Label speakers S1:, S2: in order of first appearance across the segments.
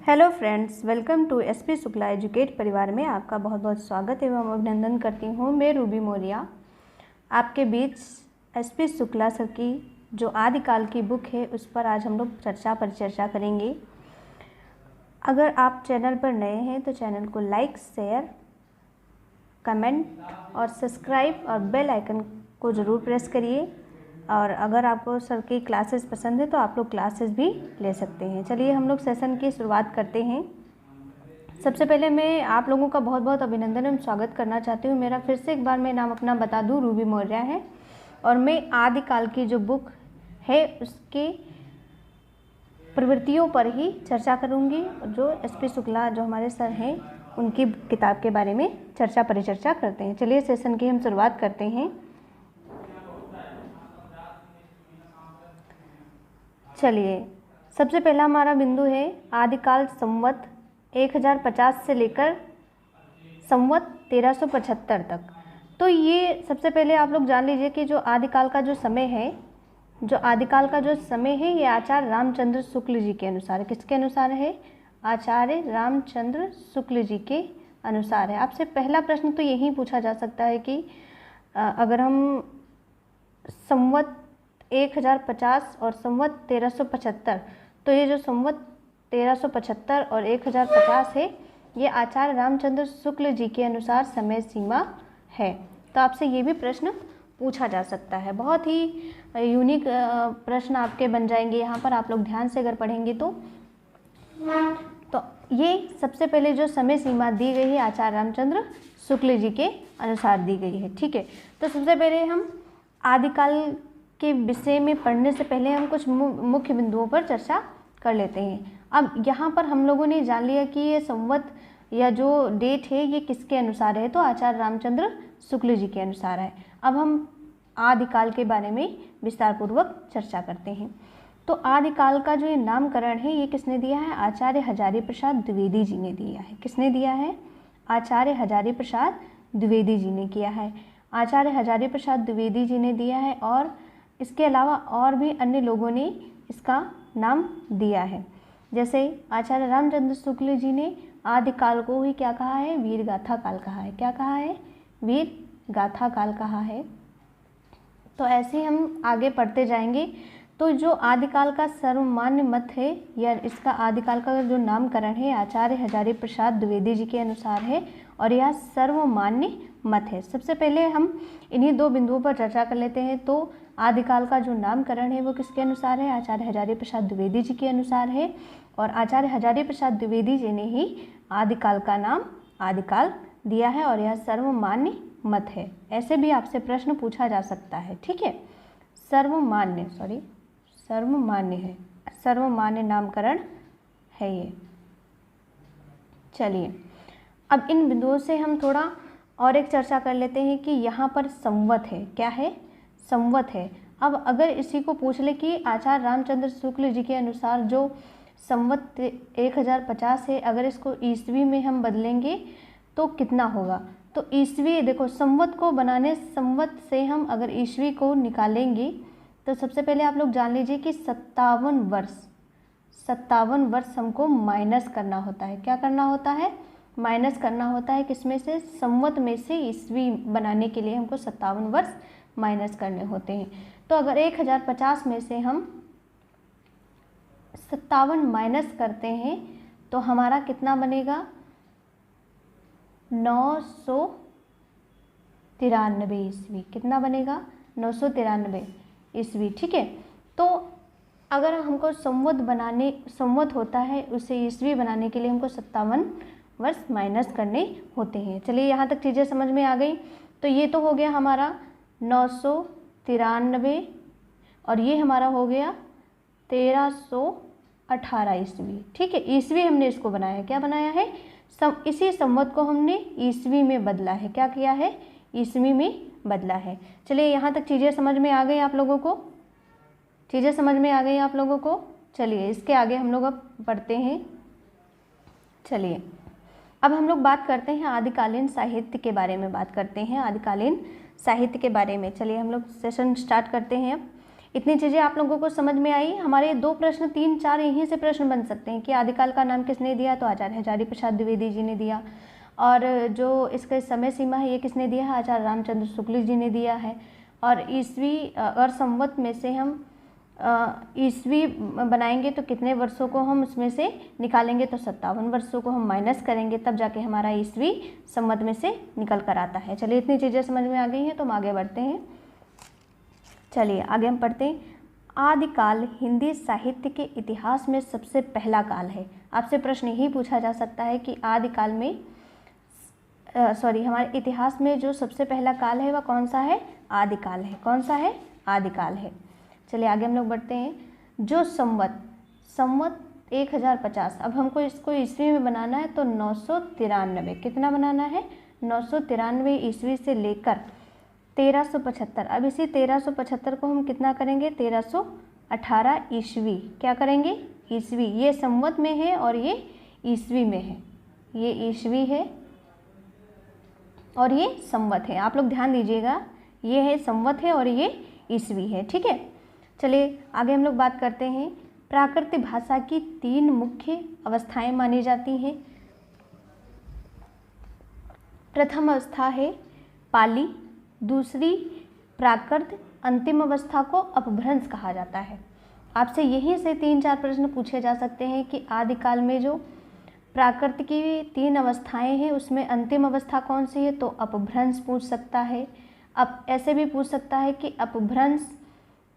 S1: Hello friends, welcome to SP Shukla educate परिवार में आपका बहुत बहुत स्वागत एवं अभिनंदन करती हूँ। मैं रूबी मौर्या आपके बीच एसपी शुक्ला सर की जो आदिकाल की बुक है उस पर आज हम लोग परिचर्चा करेंगे। अगर आप चैनल पर नए हैं तो चैनल को लाइक, शेयर, कमेंट और सब्सक्राइब और बेल आइकन को ज़रूर प्रेस करिए। और अगर आपको सर की क्लासेस पसंद है तो आप लोग क्लासेस भी ले सकते हैं। चलिए हम लोग सेशन की शुरुआत करते हैं। सबसे पहले मैं आप लोगों का बहुत बहुत अभिनंदन एवं स्वागत करना चाहती हूँ। मेरा फिर से एक बार मैं नाम अपना बता दूँ, रूबी मौर्या है और मैं आदिकाल की जो बुक है उसके प्रवृत्तियों पर ही चर्चा करूँगी। जो एसपी शुक्ला जो हमारे सर हैं उनकी किताब के बारे में परिचर्चा करते हैं। चलिए सेशन की हम शुरुआत करते हैं। चलिए सबसे पहला हमारा बिंदु है आदिकाल संवत 1050 से लेकर संवत 1375 तक। तो ये सबसे पहले आप लोग जान लीजिए कि जो आदिकाल का जो समय है ये आचार्य रामचंद्र शुक्ल जी के अनुसार है। किसके अनुसार है? आचार्य रामचंद्र शुक्ल जी के अनुसार है। आपसे पहला प्रश्न तो यही पूछा जा सकता है कि अगर हम संवत 1050 और संवत 1375, तो ये जो संवत 1375 और 1050 है ये आचार्य रामचंद्र शुक्ल जी के अनुसार समय सीमा है। तो आपसे ये भी प्रश्न पूछा जा सकता है। बहुत ही यूनिक प्रश्न आपके बन जाएंगे यहाँ पर, आप लोग ध्यान से अगर पढ़ेंगे तो ये सबसे पहले जो समय सीमा दी गई है आचार्य रामचंद्र शुक्ल जी के अनुसार दी गई है। ठीक है, तो सबसे पहले हम आदिकाल के विषय में पढ़ने से पहले हम कुछ मुख्य बिंदुओं पर चर्चा कर लेते हैं। अब यहाँ पर हम लोगों ने जान लिया कि ये संवत या जो डेट है ये किसके अनुसार है, तो आचार्य रामचंद्र शुक्ल जी के अनुसार है। अब हम आदिकाल के बारे में विस्तार पूर्वक चर्चा करते हैं। तो आदिकाल का जो ये नामकरण है ये किसने दिया है? आचार्य हजारी प्रसाद द्विवेदी जी ने दिया है। किसने दिया है? आचार्य हजारी प्रसाद द्विवेदी जी ने किया है। आचार्य हजारी प्रसाद द्विवेदी जी ने दिया है और इसके अलावा और भी अन्य लोगों ने इसका नाम दिया है। जैसे आचार्य रामचंद्र शुक्ल जी ने आदिकाल को ही क्या कहा है? वीर गाथा काल कहा है। क्या कहा है? वीर गाथा काल कहा है। तो ऐसे हम आगे पढ़ते जाएंगे। तो जो आदिकाल का सर्वमान्य मत है या इसका आदिकाल का जो नामकरण है आचार्य हजारी प्रसाद द्विवेदी जी के अनुसार है और यह सर्वमान्य मत है। सबसे पहले हम इन्हीं दो बिंदुओं पर चर्चा कर लेते हैं। तो आदिकाल का जो नामकरण है वो किसके अनुसार है? आचार्य हजारी प्रसाद द्विवेदी जी के अनुसार है और आचार्य हजारी प्रसाद द्विवेदी जी ने ही आदिकाल का नाम आदिकाल दिया है और यह सर्वमान्य मत है। ऐसे भी आपसे प्रश्न पूछा जा सकता है। ठीक है, सर्वमान्य नामकरण है ये। चलिए अब इन बिंदुओं से हम थोड़ा और एक चर्चा कर लेते हैं कि यहाँ पर संवत है। क्या है? संवत है। अब अगर इसी को पूछ ले कि आचार्य रामचंद्र शुक्ल जी के अनुसार जो संवत 1050 है, अगर इसको ईस्वी में हम बदलेंगे तो कितना होगा? तो ईस्वी, देखो संवत को बनाने, संवत से हम अगर ईस्वी को निकालेंगे तो सबसे पहले आप लोग जान लीजिए कि 57 वर्ष हमको माइनस करना होता है। क्या करना होता है? माइनस करना होता है। किसमें से? संवत में से ईस्वी बनाने के लिए हमको 57 वर्ष माइनस करने होते हैं। तो अगर 1050 में से हम 57 माइनस करते हैं तो हमारा कितना बनेगा? 993 ईस्वी। कितना बनेगा? 993 ईस्वी। ठीक है, तो अगर हमको संवत होता है उसे ईस्वी बनाने के लिए हमको 57 वर्ष माइनस करने होते हैं। चलिए यहाँ तक चीज़ें समझ में आ गई। तो ये तो हो गया हमारा 993 और ये हमारा हो गया 1318 ईस्वी। ठीक है, ईस्वी हमने इसको बनाया है। क्या बनाया है? इसी संवत को हमने ईस्वी में बदला है। क्या किया है? ईस्वी में बदला है। चलिए यहाँ तक चीज़ें समझ में आ गई आप लोगों को? चलिए इसके आगे हम लोग अब पढ़ते हैं। चलिए अब हम लोग बात करते हैं आदिकालीन साहित्य के बारे में चलिए हम लोग सेशन स्टार्ट करते हैं। अब इतनी चीज़ें आप लोगों को समझ में आई। हमारे 2 प्रश्न 3 4 यहीं से प्रश्न बन सकते हैं कि आदिकाल का नाम किसने दिया, तो आचार्य हजारी प्रसाद द्विवेदी जी ने दिया। और जो इसका समय सीमा है ये किसने दिया है, आचार्य रामचंद्र शुक्ल जी ने दिया है। और ईस्वी और संवत में से हम ईस्वी बनाएंगे तो कितने वर्षों को हम उसमें से निकालेंगे, तो 57 वर्षों को हम माइनस करेंगे, तब जाके हमारा ईस्वी संवत में से निकल कर आता है। चलिए इतनी चीज़ें समझ में आ गई हैं तो हम आगे बढ़ते हैं। चलिए आगे हम पढ़ते हैं। आदिकाल हिंदी साहित्य के इतिहास में सबसे पहला काल है। आपसे प्रश्न यही पूछा जा सकता है कि आदिकाल में हमारे इतिहास में जो सबसे पहला काल है वह कौन सा है, आदिकाल है। कौन सा है, आदिकाल है। चलिए आगे हम लोग बढ़ते हैं। जो संवत 1050, अब हमको इसको ईस्वी में बनाना है तो 993, कितना बनाना है, 993 ईस्वी से लेकर 1375। अब इसी 1375 को हम कितना करेंगे, 1318 ईस्वी, क्या करेंगे, ईस्वी। ये संवत में है और ये ईस्वी में है, ये ईस्वी है और ये संवत है। आप लोग ध्यान दीजिएगा, ये है संवत है और ये ईस्वी है, ठीक है। चलिए आगे हम लोग बात करते हैं। प्राकृत भाषा की 3 मुख्य अवस्थाएं मानी जाती हैं। प्रथम अवस्था है पाली, दूसरी प्राकृत, अंतिम अवस्था को अपभ्रंश कहा जाता है। आपसे यहीं से 3-4 प्रश्न पूछे जा सकते हैं कि आदिकाल में जो प्राकृत की 3 अवस्थाएं हैं उसमें अंतिम अवस्था कौन सी है, तो अपभ्रंश पूछ सकता है। अब ऐसे भी पूछ सकता है कि अपभ्रंश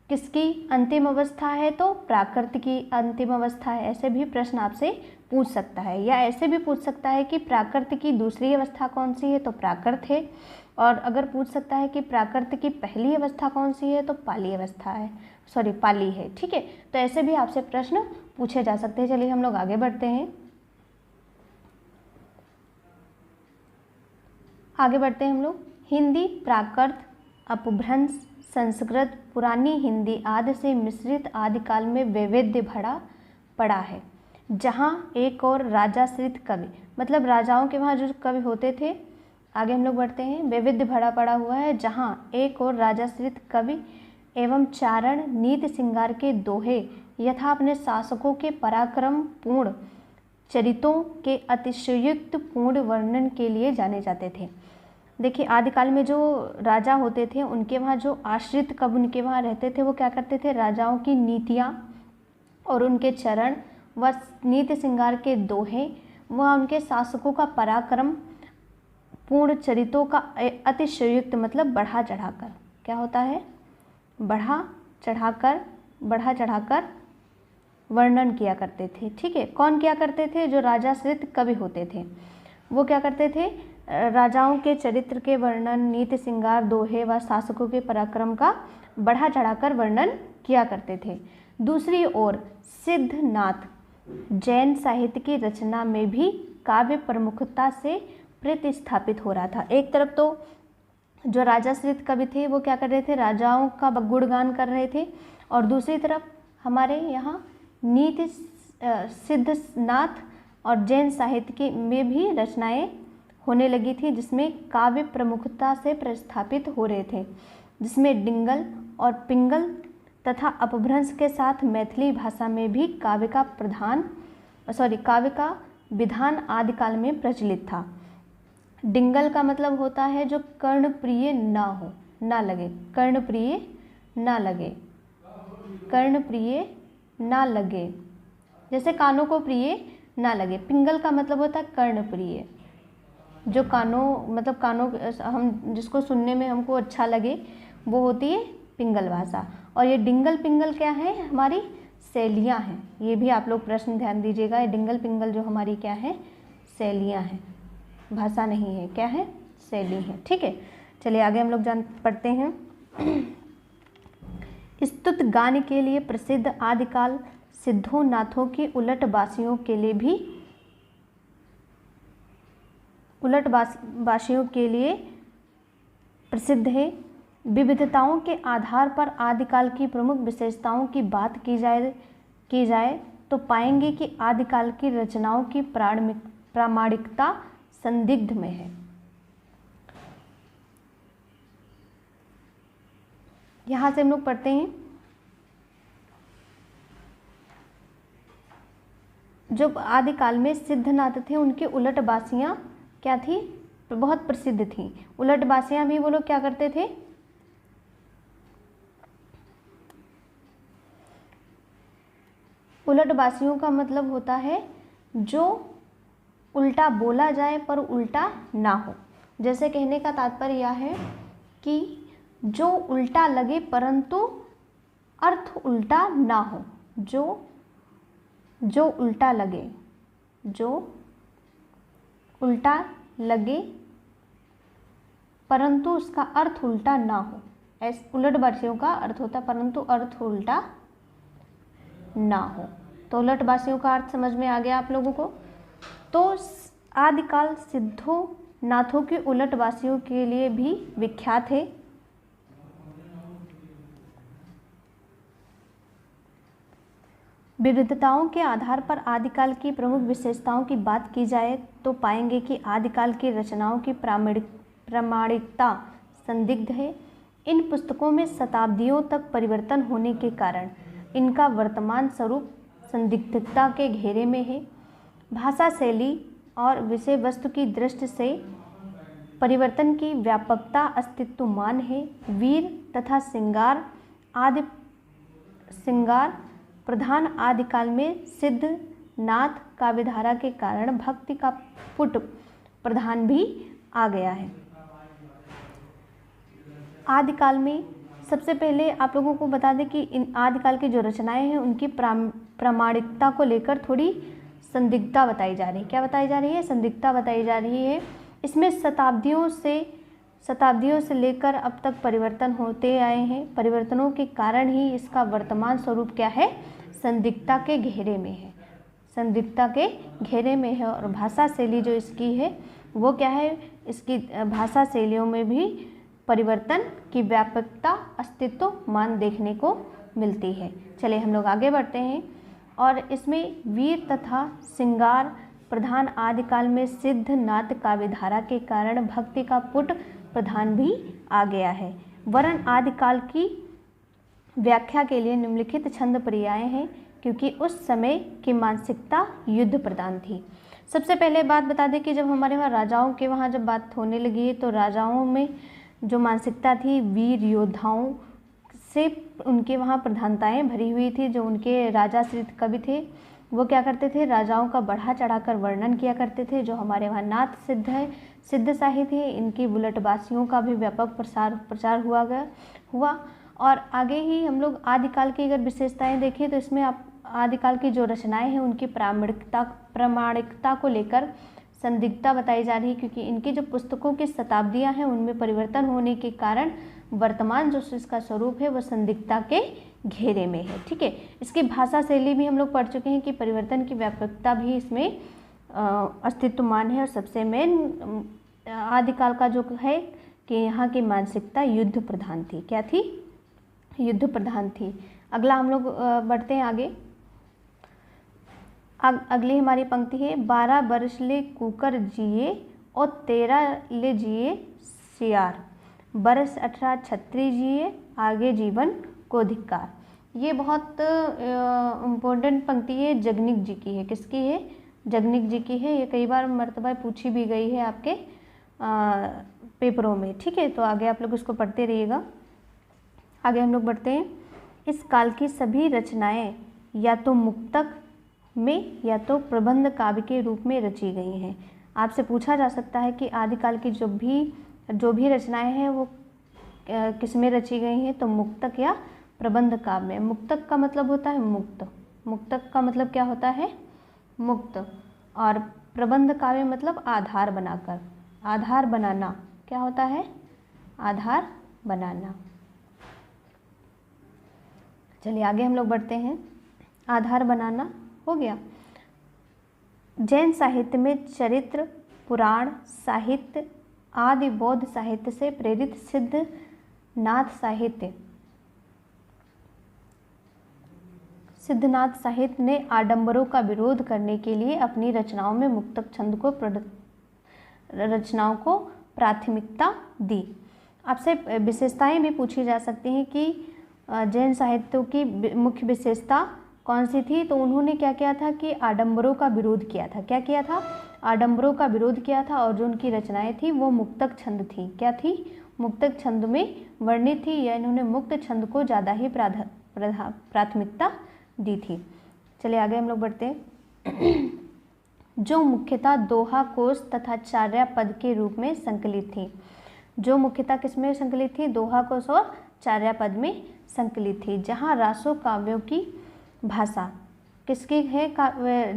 S1: किसकी अंतिम अवस्था है, तो प्राकृत की अंतिम अवस्था है। ऐसे भी प्रश्न आपसे पूछ सकता है। या ऐसे भी पूछ सकता है कि प्राकृत की दूसरी अवस्था कौन सी है, तो प्राकृत है। और अगर पूछ सकता है कि प्राकृत की पहली अवस्था कौन सी है, तो पाली अवस्था है, पाली है, ठीक है। तो ऐसे भी आपसे प्रश्न पूछे जा सकते हैं। चलिए हम लोग आगे बढ़ते हैं। आगे बढ़ते हैं हम लोग। हिंदी प्राकृत, अपभ्रंश, संस्कृत, पुरानी हिंदी आदि से मिश्रित आदिकाल में वैविध्य भरा पड़ा है, जहाँ एक और राजाश्रित कवि, मतलब राजाओं के वहाँ जो कवि होते थे, आगे हम लोग बढ़ते हैं, वैविध्य भरा पड़ा हुआ है, जहाँ एक और राजाश्रित कवि एवं चारण नीति श्रृंगार के दोहे यथा अपने शासकों के पराक्रम पूर्ण चरितों के अतिशयोक्त पूर्ण वर्णन के लिए जाने जाते थे। देखिए आदिकाल में जो राजा होते थे उनके वहाँ जो आश्रित कवि उनके वहाँ रहते थे, वो क्या करते थे, राजाओं की नीतियाँ और उनके चरण व नीति श्रृंगार के दोहे, वह उनके शासकों का पराक्रम पूर्ण चरितों का अतिशयोक्त, मतलब बढ़ा चढ़ाकर, क्या होता है, बढ़ा चढ़ाकर वर्णन किया करते थे, ठीक है। कौन किया करते थे, जो राजाश्रित कवि होते थे वो क्या करते थे, राजाओं के चरित्र के वर्णन, नीति श्रृंगार, दोहे व शासकों के पराक्रम का बढ़ा चढ़ाकर वर्णन किया करते थे। दूसरी ओर सिद्धनाथ जैन साहित्य की रचना में भी काव्य प्रमुखता से प्रतिस्थापित हो रहा था। एक तरफ तो जो राजाश्रित कवि थे वो क्या कर रहे थे, राजाओं का गुणगान कर रहे थे, और दूसरी तरफ हमारे यहाँ नीति सिद्धनाथ और जैन साहित्य की में भी रचनाएं होने लगी थी, जिसमें काव्य प्रमुखता से प्रतिस्थापित हो रहे थे, जिसमें डिंगल और पिंगल तथा अपभ्रंश के साथ मैथिली भाषा में भी काव्य का विधान आदिकाल में प्रचलित था। डिंगल का मतलब होता है जो कर्णप्रिय ना हो, ना लगे, कर्णप्रिय ना लगे, जैसे कानों को प्रिय ना लगे। पिंगल का मतलब होता है कर्णप्रिय, जो कानों हम जिसको सुनने में हमको अच्छा लगे, वो होती है पिंगल भाषा। और ये डिंगल पिंगल क्या है, हमारी शैलियाँ हैं। ये भी आप लोग प्रश्न ध्यान दीजिएगा, ये डिंगल पिंगल जो हमारी क्या है, शैलियाँ हैं, भाषा नहीं है, क्या है, शैली है, ठीक है। चलिए आगे हम लोग पढ़ते हैं। स्तुत गान के लिए प्रसिद्ध आदिकाल सिद्धों नाथों की उलटबासियों के लिए प्रसिद्ध है। विविधताओं के आधार पर आदिकाल की प्रमुख विशेषताओं की बात की जाए तो पाएंगे कि आदिकाल की रचनाओं की प्रामाणिकता संदिग्ध में है। यहाँ से हम लोग पढ़ते हैं, जो आदिकाल में सिद्धनाथ थे उनकी उलटबासियाँ क्या थी, बहुत प्रसिद्ध थी। उलटबासियाँ भी वो लोग क्या करते थे, उलटबासियों का मतलब होता है जो उल्टा बोला जाए पर उल्टा ना हो। जैसे कहने का तात्पर्य यह है कि जो उल्टा लगे परंतु अर्थ उल्टा ना हो, जो उल्टा लगे, जो उल्टा लगे परंतु उसका अर्थ उल्टा ना हो, ऐसे उलटबासियों का अर्थ होता है परंतु अर्थ उल्टा ना हो। तो उलटबासियों का अर्थ समझ में आ गया आप लोगों को। तो आदिकाल सिद्धों नाथों के उलटबासियों के लिए भी विख्यात है। विविधताओं के आधार पर आदिकाल की प्रमुख विशेषताओं की बात की जाए तो पाएंगे कि आदिकाल की रचनाओं की प्रामाणिकता संदिग्ध है। इन पुस्तकों में शताब्दियों तक परिवर्तन होने के कारण इनका वर्तमान स्वरूप संदिग्धता के घेरे में है। भाषा शैली और विषय वस्तु की दृष्टि से परिवर्तन की व्यापकता अस्तित्वमान है। वीर तथा श्रृंगार प्रधान आदिकाल में सिद्ध नाथ काव्यधारा के कारण भक्ति का पुट प्रधान भी आ गया है। आदिकाल में सबसे पहले आप लोगों को बता दें कि इन आदिकाल की जो रचनाएं हैं उनकी प्रामाणिकता को लेकर थोड़ी संदिग्धता बताई जा रही है। क्या बताई जा रही है? संदिग्धता बताई जा रही है। इसमें शताब्दियों से लेकर अब तक परिवर्तन होते आए हैं। परिवर्तनों के कारण ही इसका वर्तमान स्वरूप क्या है? संदिग्धता के घेरे में है, संदिग्धता के घेरे में है। और भाषा शैली जो इसकी है वो क्या है? इसकी भाषा शैलियों में भी परिवर्तन की व्यापकता अस्तित्वमान देखने को मिलती है। चलिए हम लोग आगे बढ़ते हैं। और इसमें वीर तथा श्रृंगार प्रधान आदिकाल में सिद्ध नाथ काव्यधारा के कारण भक्ति का पुट प्रधान भी आ गया है। वरन आदिकाल की व्याख्या के लिए निम्नलिखित छंद पर्याय हैं क्योंकि उस समय की मानसिकता युद्ध प्रधान थी। सबसे पहले बात बता दें कि जब हमारे वहाँ राजाओं के वहाँ जब बात होने लगी है तो राजाओं में जो मानसिकता थी वीर योद्धाओं से उनके वहाँ प्रधानताएं भरी हुई थी। जो उनके राजाश्रित कवि थे वो क्या करते थे? राजाओं का बढ़ा चढ़ाकर वर्णन किया करते थे। जो हमारे वहाँ नाथ सिद्ध है, सिद्ध साहित्य है, इनकी उलटबासियों का भी व्यापक प्रचार हुआ। और आगे ही हम लोग आदिकाल की अगर विशेषताएं देखें तो इसमें आप आदिकाल की जो रचनाएं हैं उनकी प्रामाणिकता को लेकर संदिग्धता बताई जा रही है क्योंकि इनकी जो पुस्तकों की शताब्दियां हैं उनमें परिवर्तन होने के कारण वर्तमान जो इसका स्वरूप है वह संदिग्धता के घेरे में है। ठीक है, इसकी भाषा शैली भी हम लोग पढ़ चुके हैं कि परिवर्तन की व्यापकता भी इसमें अस्तित्वमान है। और सबसे मेन आदिकाल का जो है कि यहाँ की मानसिकता युद्ध प्रधान थी। क्या थी? युद्ध प्रधान थी। अगला हम लोग बढ़ते हैं आगे। अगली हमारी पंक्ति है 12 बरस ले कुकर जिए और 13 ले जिए सियार, बरस 18 छत्री जिए आगे जीवन को धिक्कार। ये बहुत इम्पोर्टेंट पंक्ति है, जगनिक जी की है। किसकी है? जगनिक जी की है। ये कई बार मर्तबा पूछी भी गई है आपके पेपरों में। ठीक है, तो आगे आप लोग इसको पढ़ते रहिएगा। आगे हम लोग बढ़ते हैं। इस काल की सभी रचनाएं या तो मुक्तक में या तो प्रबंध काव्य के रूप में रची गई हैं। आपसे पूछा जा सकता है कि आदिकाल की जो भी रचनाएं हैं वो किस में रची गई हैं? तो मुक्तक या प्रबंध काव्य में। मुक्तक का मतलब होता है मुक्त, मुक्तक का मतलब क्या होता है? मुक्त। और प्रबंध काव्य मतलब आधार बनाकर, आधार बनाना। क्या होता है? आधार बनाना। चलिए आगे हम लोग बढ़ते हैं। आधार बनाना हो गया। जैन साहित्य में चरित्र, पुराण साहित्य आदि बौद्ध साहित्य से प्रेरित सिद्ध नाथ साहित्य ने आडंबरों का विरोध करने के लिए अपनी रचनाओं में मुक्तक छंद को रचनाओं को प्राथमिकता दी। आपसे विशेषताएं भी पूछी जा सकती हैं कि जैन साहित्यों की मुख्य विशेषता कौन सी थी? तो उन्होंने क्या किया था कि आडंबरों का विरोध किया था। क्या किया था? आडंबरों का विरोध किया था। और जो उनकी रचनाएं थी वो मुक्तक छंद थी। क्या थी? मुक्तक छंद में वर्णित थी, या इन्होंने मुक्त छंद को ज़्यादा ही प्राथमिकता दी थी। चलिए आगे हम लोग बढ़ते हैं। जो मुख्यतः दोहा कोश तथा चार्या पद के रूप में संकलित थी। जो मुख्यतः किसमें संकलित थी? दोहा कोश और चार्या पद में संकलित थी। जहाँ रासो काव्यों की भाषा किसकी है?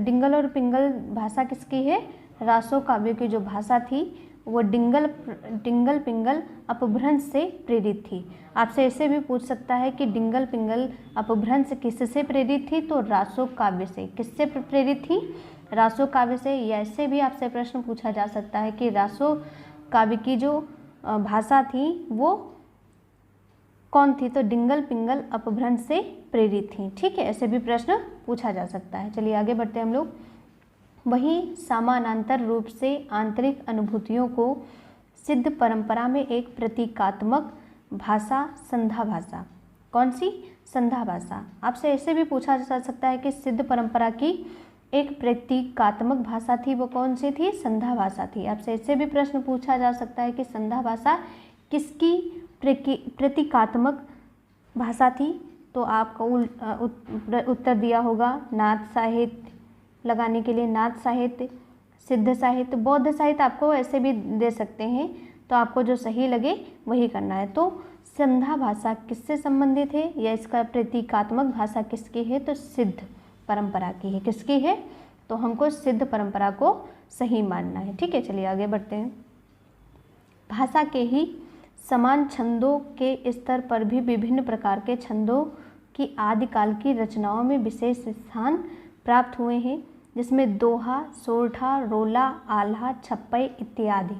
S1: डिंगल और पिंगल भाषा किसकी है? रासो काव्यों की जो भाषा थी वो डिंगल पिंगल अपभ्रंश से प्रेरित थी। आपसे ऐसे भी पूछ सकता है कि डिंगल पिंगल अपभ्रंश किससे प्रेरित थी? तो रासो काव्य से। किससे प्रेरित थी? रासो काव्य से। या ऐसे भी आपसे प्रश्न पूछा जा सकता है कि रासो काव्य की जो भाषा थी वो कौन थी? तो डिंगल पिंगल अपभ्रंश से प्रेरित थी। ठीक है, ऐसे भी प्रश्न पूछा जा सकता है। चलिए आगे बढ़ते हैं हम लोग। वहीं समानांतर रूप से आंतरिक अनुभूतियों को सिद्ध परंपरा में एक प्रतीकात्मक भाषा संधा भाषा। कौन सी? संधा भाषा। आपसे ऐसे भी पूछा जा सकता है कि सिद्ध परंपरा की एक प्रतीकात्मक भाषा थी, वो कौन सी थी? संधा भाषा थी। आपसे ऐसे भी प्रश्न पूछा जा सकता है कि संधा भाषा किसकी प्रतीकात्मक भाषा थी? तो आपका उत्तर दिया होगा नाथ साहित्य, लगाने के लिए नाथ साहित्य, सिद्ध साहित्य, बौद्ध साहित्य आपको ऐसे भी दे सकते हैं, तो आपको जो सही लगे वही करना है। तो संधा भाषा किससे संबंधित है, या इसका प्रतीकात्मक भाषा किसकी है? तो सिद्ध परंपरा की है। किसकी है? तो हमको सिद्ध परंपरा को सही मानना है। ठीक है, चलिए आगे बढ़ते हैं। भाषा के ही समान छंदों के स्तर पर भी विभिन्न प्रकार के छंदों की आदिकाल की रचनाओं में विशेष स्थान प्राप्त हुए हैं, जिसमें दोहा, सोरठा, रोला, आल्हा, छप्पई इत्यादि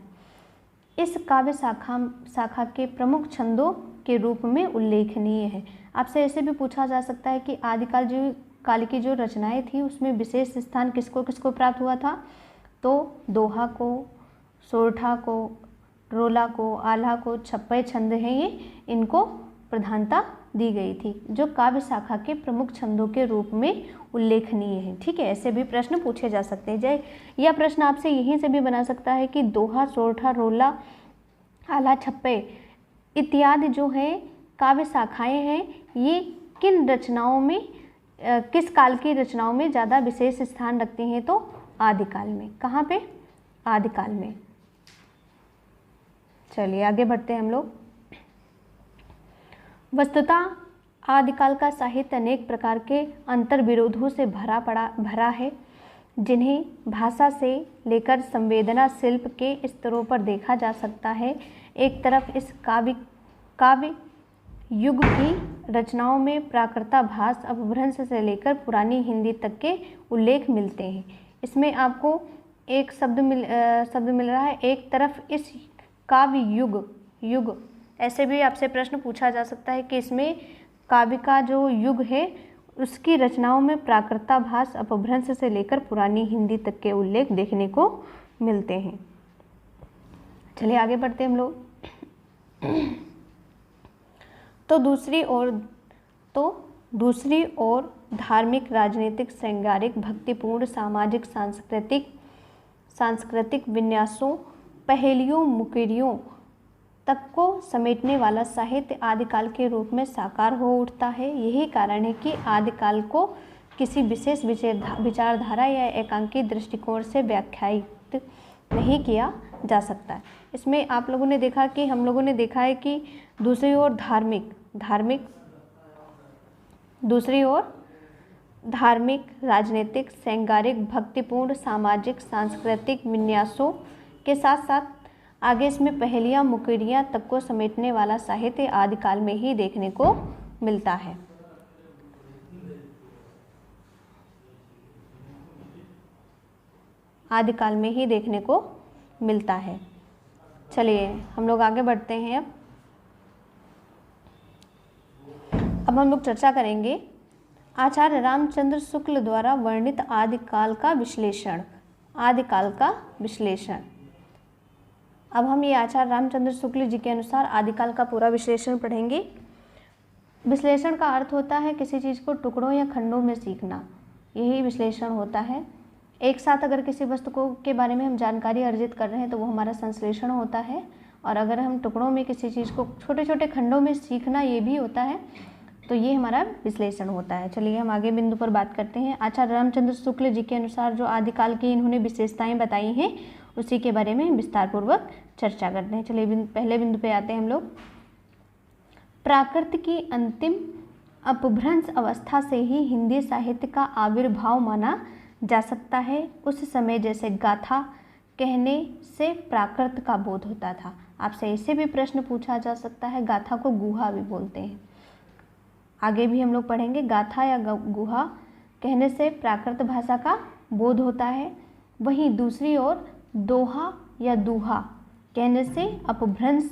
S1: इस काव्य शाखा के प्रमुख छंदों के रूप में उल्लेखनीय है। आपसे ऐसे भी पूछा जा सकता है कि आदिकाल की जो रचनाएं थी उसमें विशेष स्थान किसको किसको प्राप्त हुआ था? तो दोहा को, सोरठा को, रोला को, आल्हा को, छप्पई छंद हैं ये, इनको प्रधानता दी गई थी, जो काव्य शाखा के प्रमुख छंदों के रूप में उल्लेखनीय है। ठीक है, ऐसे भी प्रश्न पूछे जा सकते हैं। यह प्रश्न आपसे यहीं से भी बना सकता है कि दोहा, सोरठा, रोला, आल्हा, छप्पई इत्यादि जो है काव्य शाखाएं हैं, ये किन रचनाओं में, किस काल की रचनाओं में ज़्यादा विशेष स्थान रखती हैं? तो आदिकाल में। कहाँ पे? आदिकाल में। चलिए आगे बढ़ते हैं हम लोग। वस्तुतः आदिकाल का साहित्य अनेक प्रकार के अंतर विरोधों से भरा है, जिन्हें भाषा से लेकर संवेदना शिल्प के स्तरों पर देखा जा सकता है। एक तरफ इस काव्य युग की रचनाओं में प्राकृताभास अपभ्रंश से लेकर पुरानी हिंदी तक के उल्लेख मिलते हैं। इसमें आपको एक शब्द मिल रहा है, एक तरफ इस काव्य युग ऐसे भी आपसे प्रश्न पूछा जा सकता है कि इसमें काव्य का जो युग है उसकी रचनाओं में प्राकृताभास अपभ्रंश से लेकर पुरानी हिंदी तक के उल्लेख देखने को मिलते हैं। चलिए आगे बढ़ते हैं हम लोग। तो दूसरी ओर धार्मिक, राजनीतिक, श्रृंगारिक, भक्तिपूर्ण, सामाजिक, सांस्कृतिक विन्यासों, पहेलियों, मुकेरियों तक को समेटने वाला साहित्य आदिकाल के रूप में साकार हो उठता है। यही कारण है कि आदिकाल को किसी विशेष विचारधारा या एकांकी दृष्टिकोण से व्याख्यायित नहीं किया जा सकता है। इसमें आप लोगों ने देखा कि हम लोगों ने देखा है कि दूसरी ओर धार्मिक, राजनीतिक, श्रृंगारिक, भक्तिपूर्ण, सामाजिक, सांस्कृतिक विन्यासों के साथ साथ आगे इसमें पहेलियाँ, मुकेरियाँ तक को समेटने वाला साहित्य आदिकाल में ही देखने को मिलता है। आदिकाल में ही देखने को मिलता है। चलिए हम लोग आगे बढ़ते हैं। अब हम लोग चर्चा करेंगे आचार्य रामचंद्र शुक्ल द्वारा वर्णित आदिकाल का विश्लेषण। अब हम ये आचार्य रामचंद्र शुक्ल जी के अनुसार आदिकाल का पूरा विश्लेषण पढ़ेंगे। विश्लेषण का अर्थ होता है किसी चीज़ को टुकड़ों या खंडों में सीखना, यही विश्लेषण होता है। एक साथ अगर किसी वस्तु को के बारे में हम जानकारी अर्जित कर रहे हैं तो वो हमारा संश्लेषण होता है, और अगर हम टुकड़ों में किसी चीज़ को छोटे छोटे खंडों में सीखना ये भी होता है, तो ये हमारा विश्लेषण होता है। चलिए हम आगे बिंदु पर बात करते हैं। आचार्य रामचंद्र शुक्ल जी के अनुसार जो आदिकाल की इन्होंने विशेषताएं बताई हैं उसी के बारे में विस्तार पूर्वक चर्चा करते हैं। चलिए पहले बिंदु पे आते हैं हम लोग। प्राकृत की अंतिम अपभ्रंश अवस्था से ही हिंदी साहित्य का आविर्भाव माना जा सकता है। उस समय जैसे गाथा कहने से प्राकृत का बोध होता था। आपसे ऐसे भी प्रश्न पूछा जा सकता है, गाथा को गुहा भी बोलते हैं, आगे भी हम लोग पढ़ेंगे। गाथा या गुहा कहने से प्राकृत भाषा का बोध होता है। वहीं दूसरी ओर दोहा या दूहा कहने से अपभ्रंश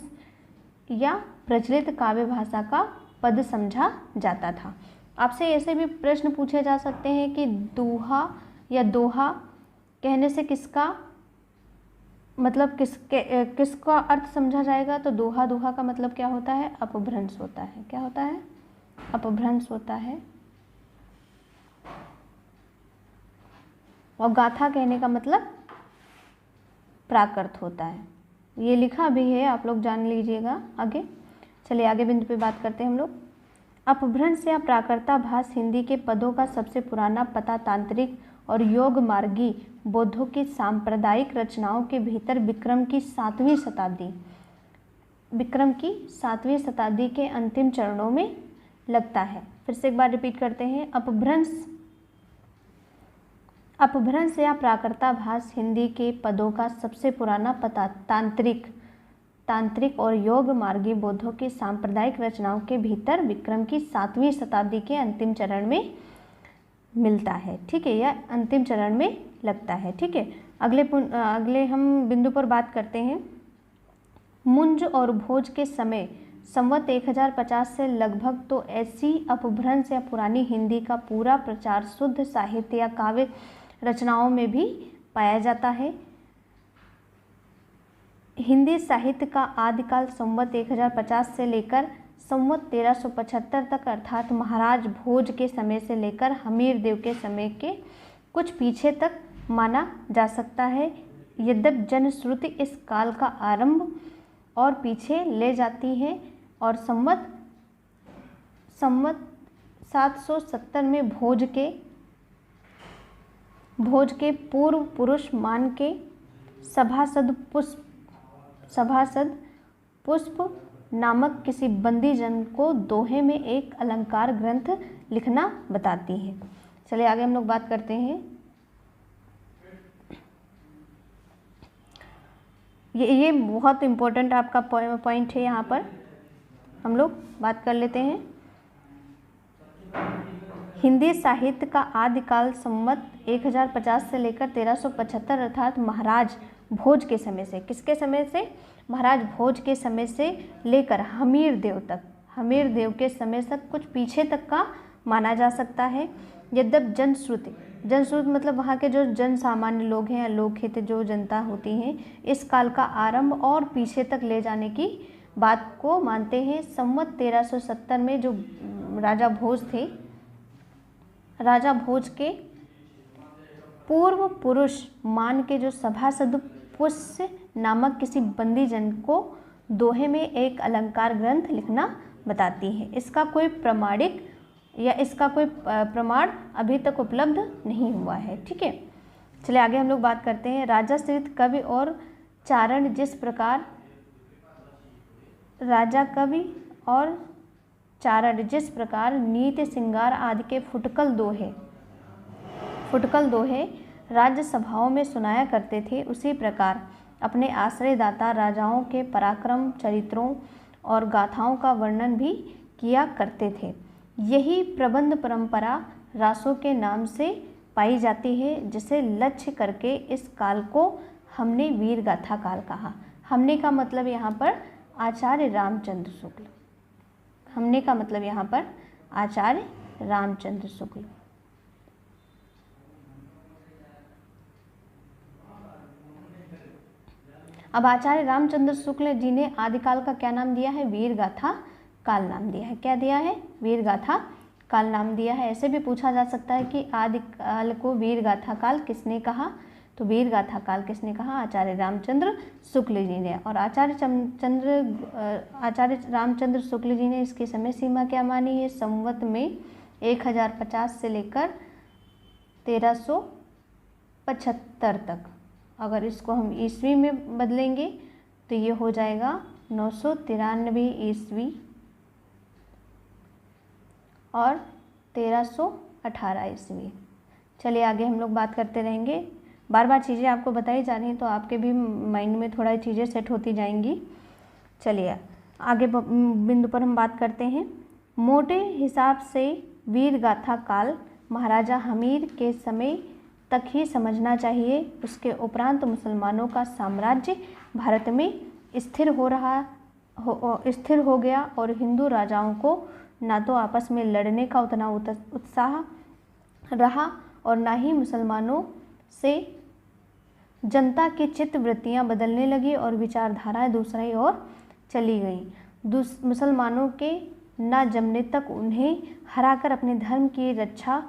S1: या प्रचलित काव्य भाषा का पद समझा जाता था। आपसे ऐसे भी प्रश्न पूछे जा सकते हैं कि दूहा या दोहा कहने से किसका मतलब किसका अर्थ समझा जाएगा। तो दोहा दोहा का मतलब क्या होता है, अपभ्रंश होता है। क्या होता है, अपभ्रंश होता है। और गाथा कहने का मतलब प्राकृत होता है। ये लिखा भी है, आप लोग जान लीजिएगा आगे। चलिए आगे बिंदु पे बात करते हैं हम लोग। अपभ्रंश या प्राकृताभास हिंदी के पदों का सबसे पुराना पता तांत्रिक और योग मार्गी बौद्धों की सांप्रदायिक रचनाओं के भीतर विक्रम की 7वीं शताब्दी के अंतिम चरणों में लगता है। फिर से एक बार रिपीट करते हैं। अपभ्रंश या प्राकृताभास हिंदी के पदों का सबसे पुराना पता तांत्रिक और योग मार्गी बौद्धों की सांप्रदायिक रचनाओं के भीतर विक्रम की 7वीं शताब्दी के अंतिम चरण में मिलता है। ठीक है, या अंतिम चरण में लगता है। ठीक है, अगले हम बिंदु पर बात करते हैं। मुंज और भोज के समय संवत 1050 से लगभग तो ऐसी अपभ्रंश या पुरानी हिंदी का पूरा प्रचार शुद्ध साहित्य या काव्य रचनाओं में भी पाया जाता है। हिंदी साहित्य का आदिकाल संवत 1050 से लेकर संवत 1375 तक अर्थात महाराज भोज के समय से लेकर हमीर देव के समय के कुछ पीछे तक माना जा सकता है। यद्यपि जनश्रुति इस काल का आरंभ और पीछे ले जाती है और संवत 770 में भोज के पूर्व पुरुष मान के सभासद पुष्प नामक किसी बंदी जन को दोहे में एक अलंकार ग्रंथ लिखना बताती है। चलिए आगे हम लोग बात करते हैं। ये बहुत इम्पोर्टेंट आपका पॉइंट है, यहाँ पर हम लोग बात कर लेते हैं। हिंदी साहित्य का आदिकाल संवत 1050 से लेकर 1375 अर्थात महाराज भोज के समय से, किसके समय से, महाराज भोज के समय से लेकर हमीर देव के समय तक कुछ पीछे तक का माना जा सकता है। यद्यपि जनश्रुति मतलब वहाँ के जो जन सामान्य लोग हैं या लोकहित जो जनता होती हैं, इस काल का आरंभ और पीछे तक ले जाने की बात को मानते हैं। संवत 1370 में जो राजा भोज थे, राजा भोज के पूर्व पुरुष मान के जो सभासद पुष्य नामक किसी बंदी जन को दोहे में एक अलंकार ग्रंथ लिखना बताती है। इसका कोई प्रमाणिक या इसका कोई प्रमाण अभी तक उपलब्ध नहीं हुआ है। ठीक है, चलिए आगे हम लोग बात करते हैं। राजाश्रित कवि और चारण जिस प्रकार राजा कवि और चारण जिस प्रकार नीति श्रृंगार आदि के फुटकल दोहे राज्य सभाओं में सुनाया करते थे, उसी प्रकार अपने आश्रयदाता राजाओं के पराक्रम चरित्रों और गाथाओं का वर्णन भी किया करते थे। यही प्रबंध परंपरा रासों के नाम से पाई जाती है, जिसे लक्ष्य करके इस काल को हमने वीर गाथा काल कहा। हमने का मतलब यहाँ पर आचार्य रामचंद्र शुक्ल, हमने का मतलब यहाँ पर आचार्य रामचंद्र शुक्ल। अब आचार्य रामचंद्र शुक्ल जी ने आदिकाल का क्या नाम दिया है, वीर गाथा काल नाम दिया है। क्या दिया है? वीर गाथा काल नाम दिया है। ऐसे भी पूछा जा सकता है कि आदिकाल को वीर गाथा काल किसने कहा? तो वीर गाथा काल किसने कहा? आचार्य रामचंद्र शुक्ल जी ने। और आचार्य रामचंद्र शुक्ल जी ने इसकी समय सीमा क्या मानी है? संवत में 1050 से लेकर 1375 तक। अगर इसको हम ईस्वी में बदलेंगे तो ये हो जाएगा 993 ईस्वी और 1318 ईस्वी। चलिए आगे हम लोग बात करते रहेंगे। बार बार चीज़ें आपको बताई जा रही हैं तो आपके भी माइंड में थोड़ा चीज़ें सेट होती जाएंगी। चलिए आगे बिंदु पर हम बात करते हैं। मोटे हिसाब से वीर गाथा काल महाराजा हमीर के समय तक ही समझना चाहिए। उसके उपरांत मुसलमानों का साम्राज्य भारत में स्थिर हो गया और हिंदू राजाओं को ना तो आपस में लड़ने का उतना उत्साह रहा और ना ही मुसलमानों से जनता की चित्त वृत्तियाँ बदलने लगी और विचारधाराएं दूसरी ओर चली गईं। मुसलमानों के न जमने तक उन्हें हराकर अपने धर्म की रक्षा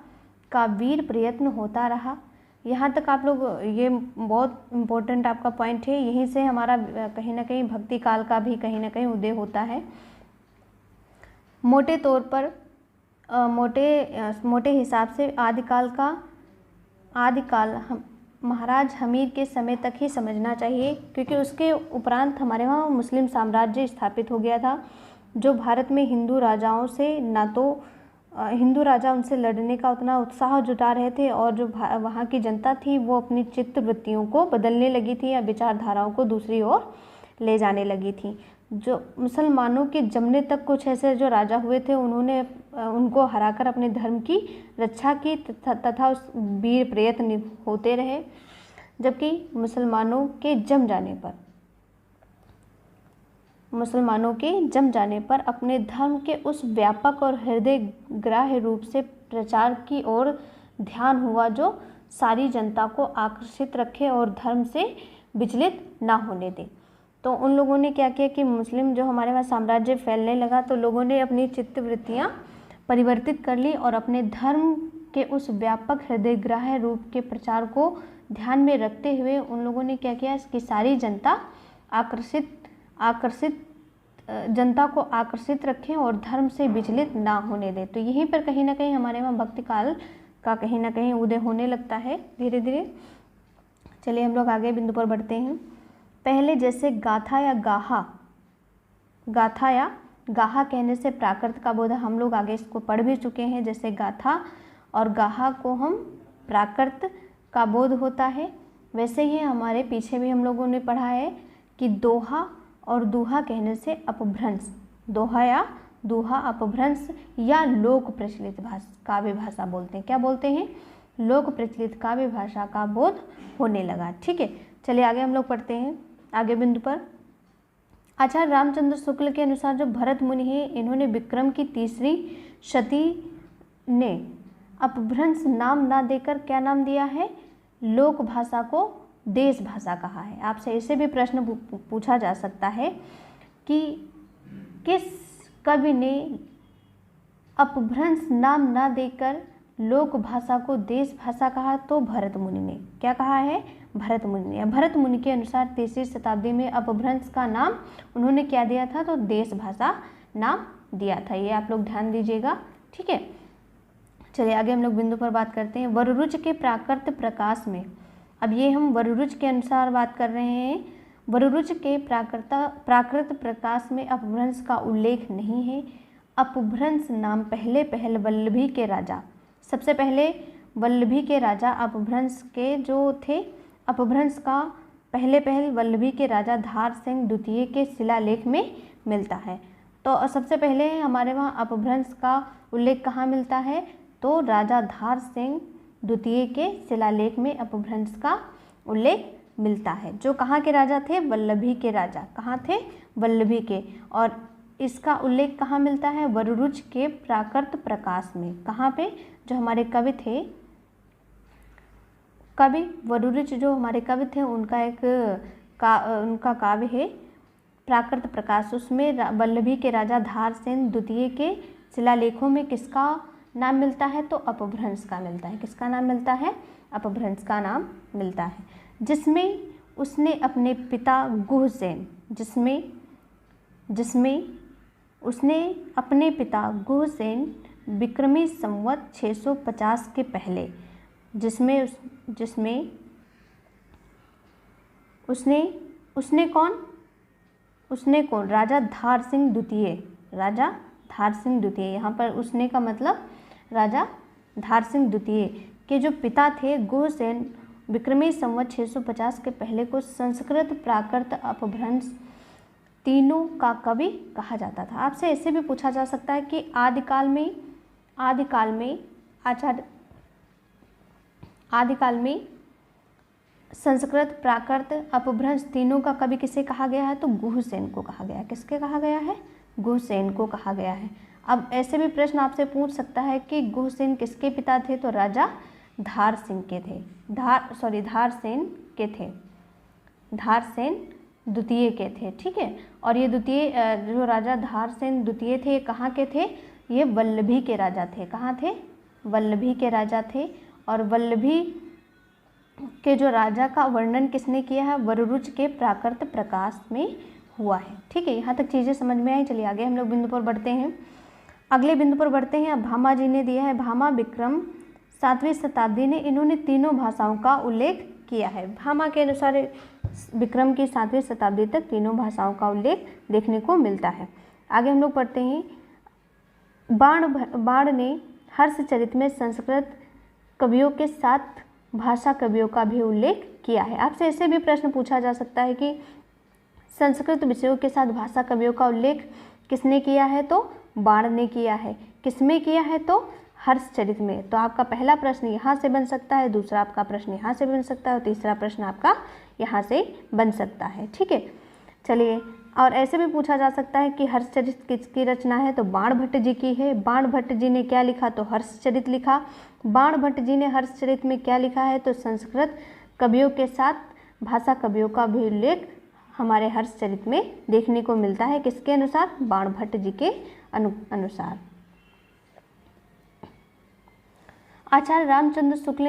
S1: का वीर प्रयत्न होता रहा। यहाँ तक आप लोग, ये बहुत इम्पोर्टेंट आपका पॉइंट है। यहीं से हमारा कहीं ना कहीं भक्ति काल का भी कहीं ना कहीं उदय होता है। मोटे तौर पर मोटे हिसाब से आदिकाल महाराज हमीर के समय तक ही समझना चाहिए, क्योंकि उसके उपरांत हमारे वहाँ मुस्लिम साम्राज्य स्थापित हो गया था, जो भारत में हिंदू राजाओं से ना तो हिंदू राजा उनसे लड़ने का उतना उत्साह जुटा रहे थे और जो वहाँ की जनता थी वो अपनी चित्त वृत्तियों को बदलने लगी थी या विचारधाराओं को दूसरी ओर ले जाने लगी थी। जो मुसलमानों के जमने तक कुछ ऐसे जो राजा हुए थे उन्होंने उनको हराकर अपने धर्म की रक्षा की तथा उस वीर प्रयत्न होते रहे। जबकि मुसलमानों के जम जाने पर अपने धर्म के उस व्यापक और हृदय ग्राह्य रूप से प्रचार की ओर ध्यान हुआ जो सारी जनता को आकर्षित रखे और धर्म से विचलित ना होने दे। तो उन लोगों ने क्या किया कि मुस्लिम जो हमारे वहाँ साम्राज्य फैलने लगा तो लोगों ने अपनी चित्त वृत्तियाँ परिवर्तित कर ली और अपने धर्म के उस व्यापक हृदय ग्राह्य रूप के प्रचार को ध्यान में रखते हुए उन लोगों ने क्या किया कि सारी जनता को आकर्षित रखें और धर्म से विचलित ना होने दें। तो यहीं पर कहीं ना कहीं हमारे वहाँ भक्ति काल का कहीं ना कहीं उदय होने लगता है धीरे धीरे। चलिए हम लोग आगे बिंदु पर बढ़ते हैं। पहले जैसे गाथा या गाहा कहने से प्राकृत का बोध, हम लोग आगे इसको पढ़ भी चुके हैं। जैसे गाथा और गाहा को हम प्राकृत का बोध होता है, वैसे ही हमारे पीछे भी हम लोगों ने पढ़ा है कि दोहा और दूहा कहने से अपभ्रंश, दोहा या दूहा अपभ्रंश या लोक प्रचलित काव्य भाषा बोलते हैं। क्या बोलते हैं? लोक प्रचलित काव्य भाषा का बोध होने लगा। ठीक है, चलिए आगे हम लोग पढ़ते हैं आगे बिंदु पर। आचार्य रामचंद्र शुक्ल के अनुसार जो भरत मुनि है, इन्होंने विक्रम की 3री शती ने अपभ्रंश नाम ना देकर क्या नाम दिया है? लोक भाषा को देश भाषा कहा है। आपसे ऐसे भी प्रश्न पूछा जा सकता है कि किस कवि ने अपभ्रंश नाम ना देकर लोक भाषा को देश भाषा कहा? तो भरत मुनि ने। क्या कहा है? भरत मुनि ने। भरत मुनि के अनुसार 3री शताब्दी में अपभ्रंश का नाम उन्होंने क्या दिया था? तो देश भाषा नाम दिया था। ये आप लोग ध्यान दीजिएगा। ठीक है, चलिए आगे हम लोग बिंदु पर बात करते हैं। वररुच के प्राकृत प्रकाश में, अब ये हम वररुच के अनुसार बात कर रहे हैं। वररुच के प्राकृत प्रकाश में अपभ्रंश का उल्लेख नहीं है। अपभ्रंश नाम पहले वल्लभी के राजा, सबसे पहले वल्लभी के राजा अपभ्रंश के जो थे, अपभ्रंश का पहले वल्लभी के राजा धार सिंह द्वितीय के शिलालेख में मिलता है। तो सबसे पहले हमारे वहाँ अपभ्रंश का उल्लेख कहाँ मिलता है? तो राजा धार सिंह द्वितीय के शिलालेख में अपभ्रंश का उल्लेख मिलता है, जो कहाँ के राजा थे? वल्लभी के राजा। कहाँ थे? वल्लभी के। और इसका उल्लेख कहाँ मिलता है? वररुच के प्राकृत प्रकाश में। कहाँ पे? जो हमारे कवि थे, कवि वररुच जो हमारे कवि थे, उनका उनका काव्य है प्राकृत प्रकाश, उसमें वल्लभी के राजा धारसेन द्वितीय के शिलालेखों में किसका नाम मिलता है? तो अपभ्रंश का मिलता है। किसका नाम मिलता है? अपभ्रंश का नाम मिलता है, जिसमें उसने अपने पिता गुहसेन जिसमें उसने अपने पिता गुहसेन विक्रमी संवत 650 के पहले जिसमें उसने कौन? राजा धार सिंह द्वितीय। यहाँ पर उसने का मतलब राजा धार सिंह द्वितीय के जो पिता थे गुहसेन विक्रमी संवत 650 के पहले को संस्कृत, प्राकृत, अपभ्रंश तीनों का कवि कहा जाता था। आपसे ऐसे भी पूछा जा सकता है कि आदिकाल में संस्कृत, प्राकृत, अपभ्रंश तीनों का कवि किसे कहा गया है? तो गुहसेन को कहा गया है। किसके कहा गया है? गुहसेन को कहा गया है। अब ऐसे भी प्रश्न आपसे पूछ सकता है कि गुहसेन किसके पिता थे? तो राजा धारसेन के थे। धारसेन द्वितीय के थे। ठीक है। और ये द्वितीय जो राजा धारसेन द्वितीय थे, ये कहाँ के थे? ये वल्लभी के राजा थे। कहाँ थे? वल्लभी के राजा थे। और वल्लभी के जो राजा का वर्णन किसने किया है? वररुच के प्राकृत प्रकाश में हुआ है। ठीक है, यहाँ तक चीज़ें समझ में आई। चलिए आगे हम लोग बिंदु पर बढ़ते हैं। अगले बिंदु पर बढ़ते हैं। अब भामा जी ने दिया है, भामा विक्रम 7वीं शताब्दी ने इन्होंने तीनों भाषाओं का उल्लेख किया है। भामा के अनुसार विक्रम की 7वीं शताब्दी तक तीनों भाषाओं का उल्लेख देखने को मिलता है। आगे हम लोग पढ़ते हैं। बाण ने हर्षचरित में संस्कृत कवियों के साथ भाषा कवियों का भी उल्लेख किया है। आपसे ऐसे भी प्रश्न पूछा जा सकता है कि संस्कृत विषयों के साथ भाषा कवियों का उल्लेख किसने किया है? तो बाण ने किया है। किसमें किया है? तो हर्षचरित में। तो आपका पहला प्रश्न यहाँ से बन सकता है, दूसरा आपका प्रश्न यहाँ से बन सकता है और तीसरा प्रश्न आपका यहाँ से बन सकता है। ठीक है, चलिए। और ऐसे भी पूछा जा सकता है कि हर्षचरित किसकी रचना है? तो बाण भट्ट जी की है। बाण भट्ट जी ने क्या लिखा? तो हर्षचरित लिखा। बाण भट्ट जी ने हर्षचरित में क्या लिखा है? तो संस्कृत कवियों के साथ भाषा कवियों का भी उल्लेख हमारे हर्षचरित में देखने को मिलता है। किसके अनुसार? बाण भट्ट जी के अनुसार। आचार्य रामचंद्र शुक्ल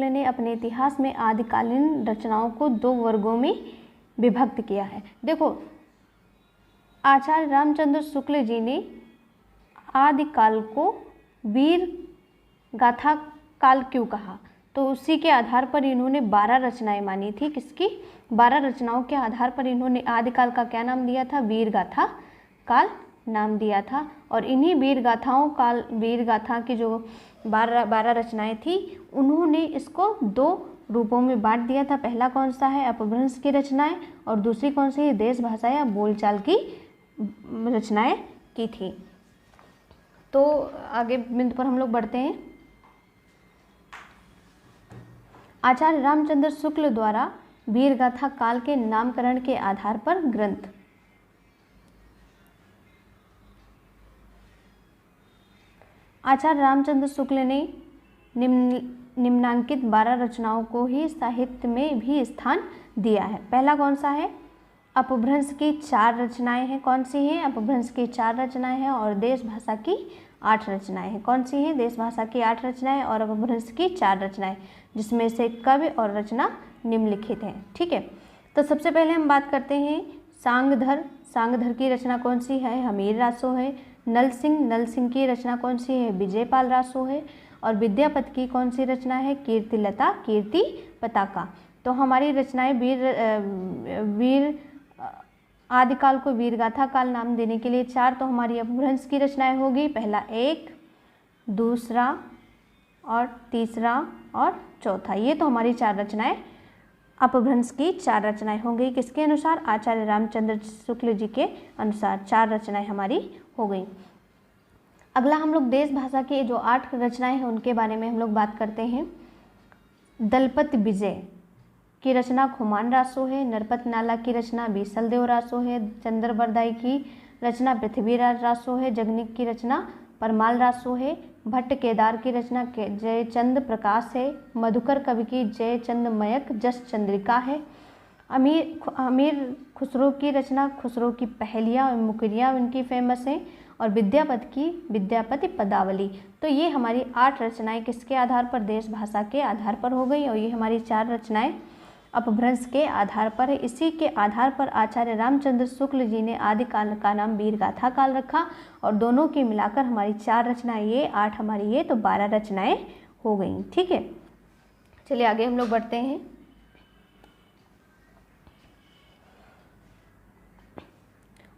S1: ने अपने इतिहास में आदिकालीन रचनाओं को 2 वर्गों में विभक्त किया है। देखो, आचार्य रामचंद्र शुक्ल जी ने आदिकाल को वीर गाथा काल क्यों कहा? तो उसी के आधार पर इन्होंने 12 रचनाएं मानी थी। किसकी? 12 रचनाओं के आधार पर इन्होंने आदिकाल का क्या नाम दिया था? वीर गाथा काल नाम दिया था। और इन्हीं वीर गाथा की जो 12 रचनाएं थी, उन्होंने इसको 2 रूपों में बांट दिया था। पहला कौन सा है? अपभ्रंश की रचनाएं, और दूसरी कौन सी है? देश भाषा या बोलचाल की रचनाएं की थी। तो आगे बिंदु पर हम लोग बढ़ते हैं। आचार्य रामचंद्र शुक्ल द्वारा वीरगाथा काल के नामकरण के आधार पर ग्रंथ। आचार्य रामचंद्र शुक्ल ने निम्नांकित 12 रचनाओं को ही साहित्य में भी स्थान दिया है। पहला कौन सा है? अपभ्रंश की 4 रचनाएं हैं। कौन सी हैं? अपभ्रंश की 4 रचनाएं हैं। और देश भाषा की 8 रचनाएं हैं। कौन सी हैं? देश भाषा की 8 रचनाएं और अपभ्रंश की 4 रचनाएं, जिसमें से काव्य और रचना निम्नलिखित हैं। ठीक है, तो सबसे पहले हम बात करते हैं सांगधर की रचना कौन सी है? हमीर रासो है। नल सिंह की रचना कौन सी है? विजयपाल रासो है। और विद्यापति की कौन सी रचना है? कीर्ति पताका। तो हमारी रचनाएं वीर आदिकाल को वीरगाथा काल नाम देने के लिए 4 तो हमारी अपभ्रंश की रचनाएं होगी। पहला 1, दूसरा और तीसरा और चौथा, ये तो हमारी 4 रचनाएं अपभ्रंश की 4 रचनाएं हो गई। किसके अनुसार? आचार्य रामचंद्र शुक्ल जी के अनुसार 4 रचनाएं हमारी हो गई। अगला हम लोग देश भाषा की जो 8 रचनाएं हैं उनके बारे में हम लोग बात करते हैं। दलपत विजय की रचना खुमान रासो है। नरपत नाला की रचना बीसलदेव रासो है। चंद्रबरदाई की रचना पृथ्वीराज रासो है। जगनिक की रचना परमाल रासो है। भट्ट केदार की रचना जयचंद प्रकाश है। मधुकर कवि की जयचंद मयक जस चंद्रिका है। अमीर खुसरो की रचना खुसरो की पहेलियाँ और मुकरियाँ उनकी फेमस हैं, और विद्यापति पदावली। तो ये हमारी 8 रचनाएं किसके आधार पर, देश भाषा के आधार पर हो गई, और ये हमारी 4 रचनाएं अपभ्रंश के आधार पर है। इसी के आधार पर आचार्य रामचंद्र शुक्ल जी ने आदिकाल का नाम वीर गाथा काल रखा, और दोनों की मिलाकर हमारी 4 रचनाएं ये, 8 हमारी ये, तो 12 रचनाएं हो गई। ठीक है, चलिए आगे हम लोग बढ़ते हैं।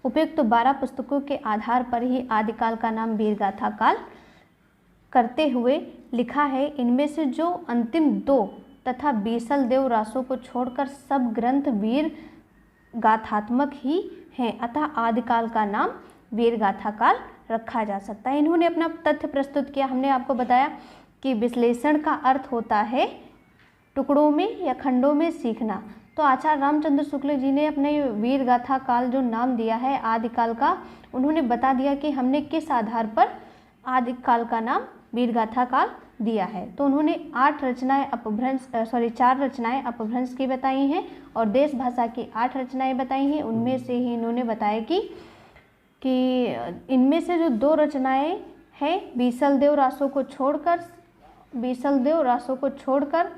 S1: उपयुक्त 12 पुस्तकों के आधार पर ही आदिकाल का नाम वीर गाथा काल करते हुए लिखा है। इनमें से जो अंतिम 2 तथा बीसल देव रासों को छोड़कर सब ग्रंथ वीर गाथात्मक ही हैं, अतः आदिकाल का नाम वीर गाथा काल रखा जा सकता है। इन्होंने अपना तथ्य प्रस्तुत किया। हमने आपको बताया कि विश्लेषण का अर्थ होता है टुकड़ों में या खंडों में सीखना। तो आचार्य रामचंद्र शुक्ल जी ने अपने वीर गाथा काल जो नाम दिया है आदिकाल का, उन्होंने बता दिया कि हमने किस आधार पर आदिकाल का नाम वीर गाथा काल दिया है। तो उन्होंने 4 रचनाएं अपभ्रंश की बताई हैं, और देश भाषा की 8 रचनाएं बताई हैं। उनमें से ही इन्होंने बताया कि इनमें से जो 2 रचनाएं हैं बीसल देव रासों को छोड़कर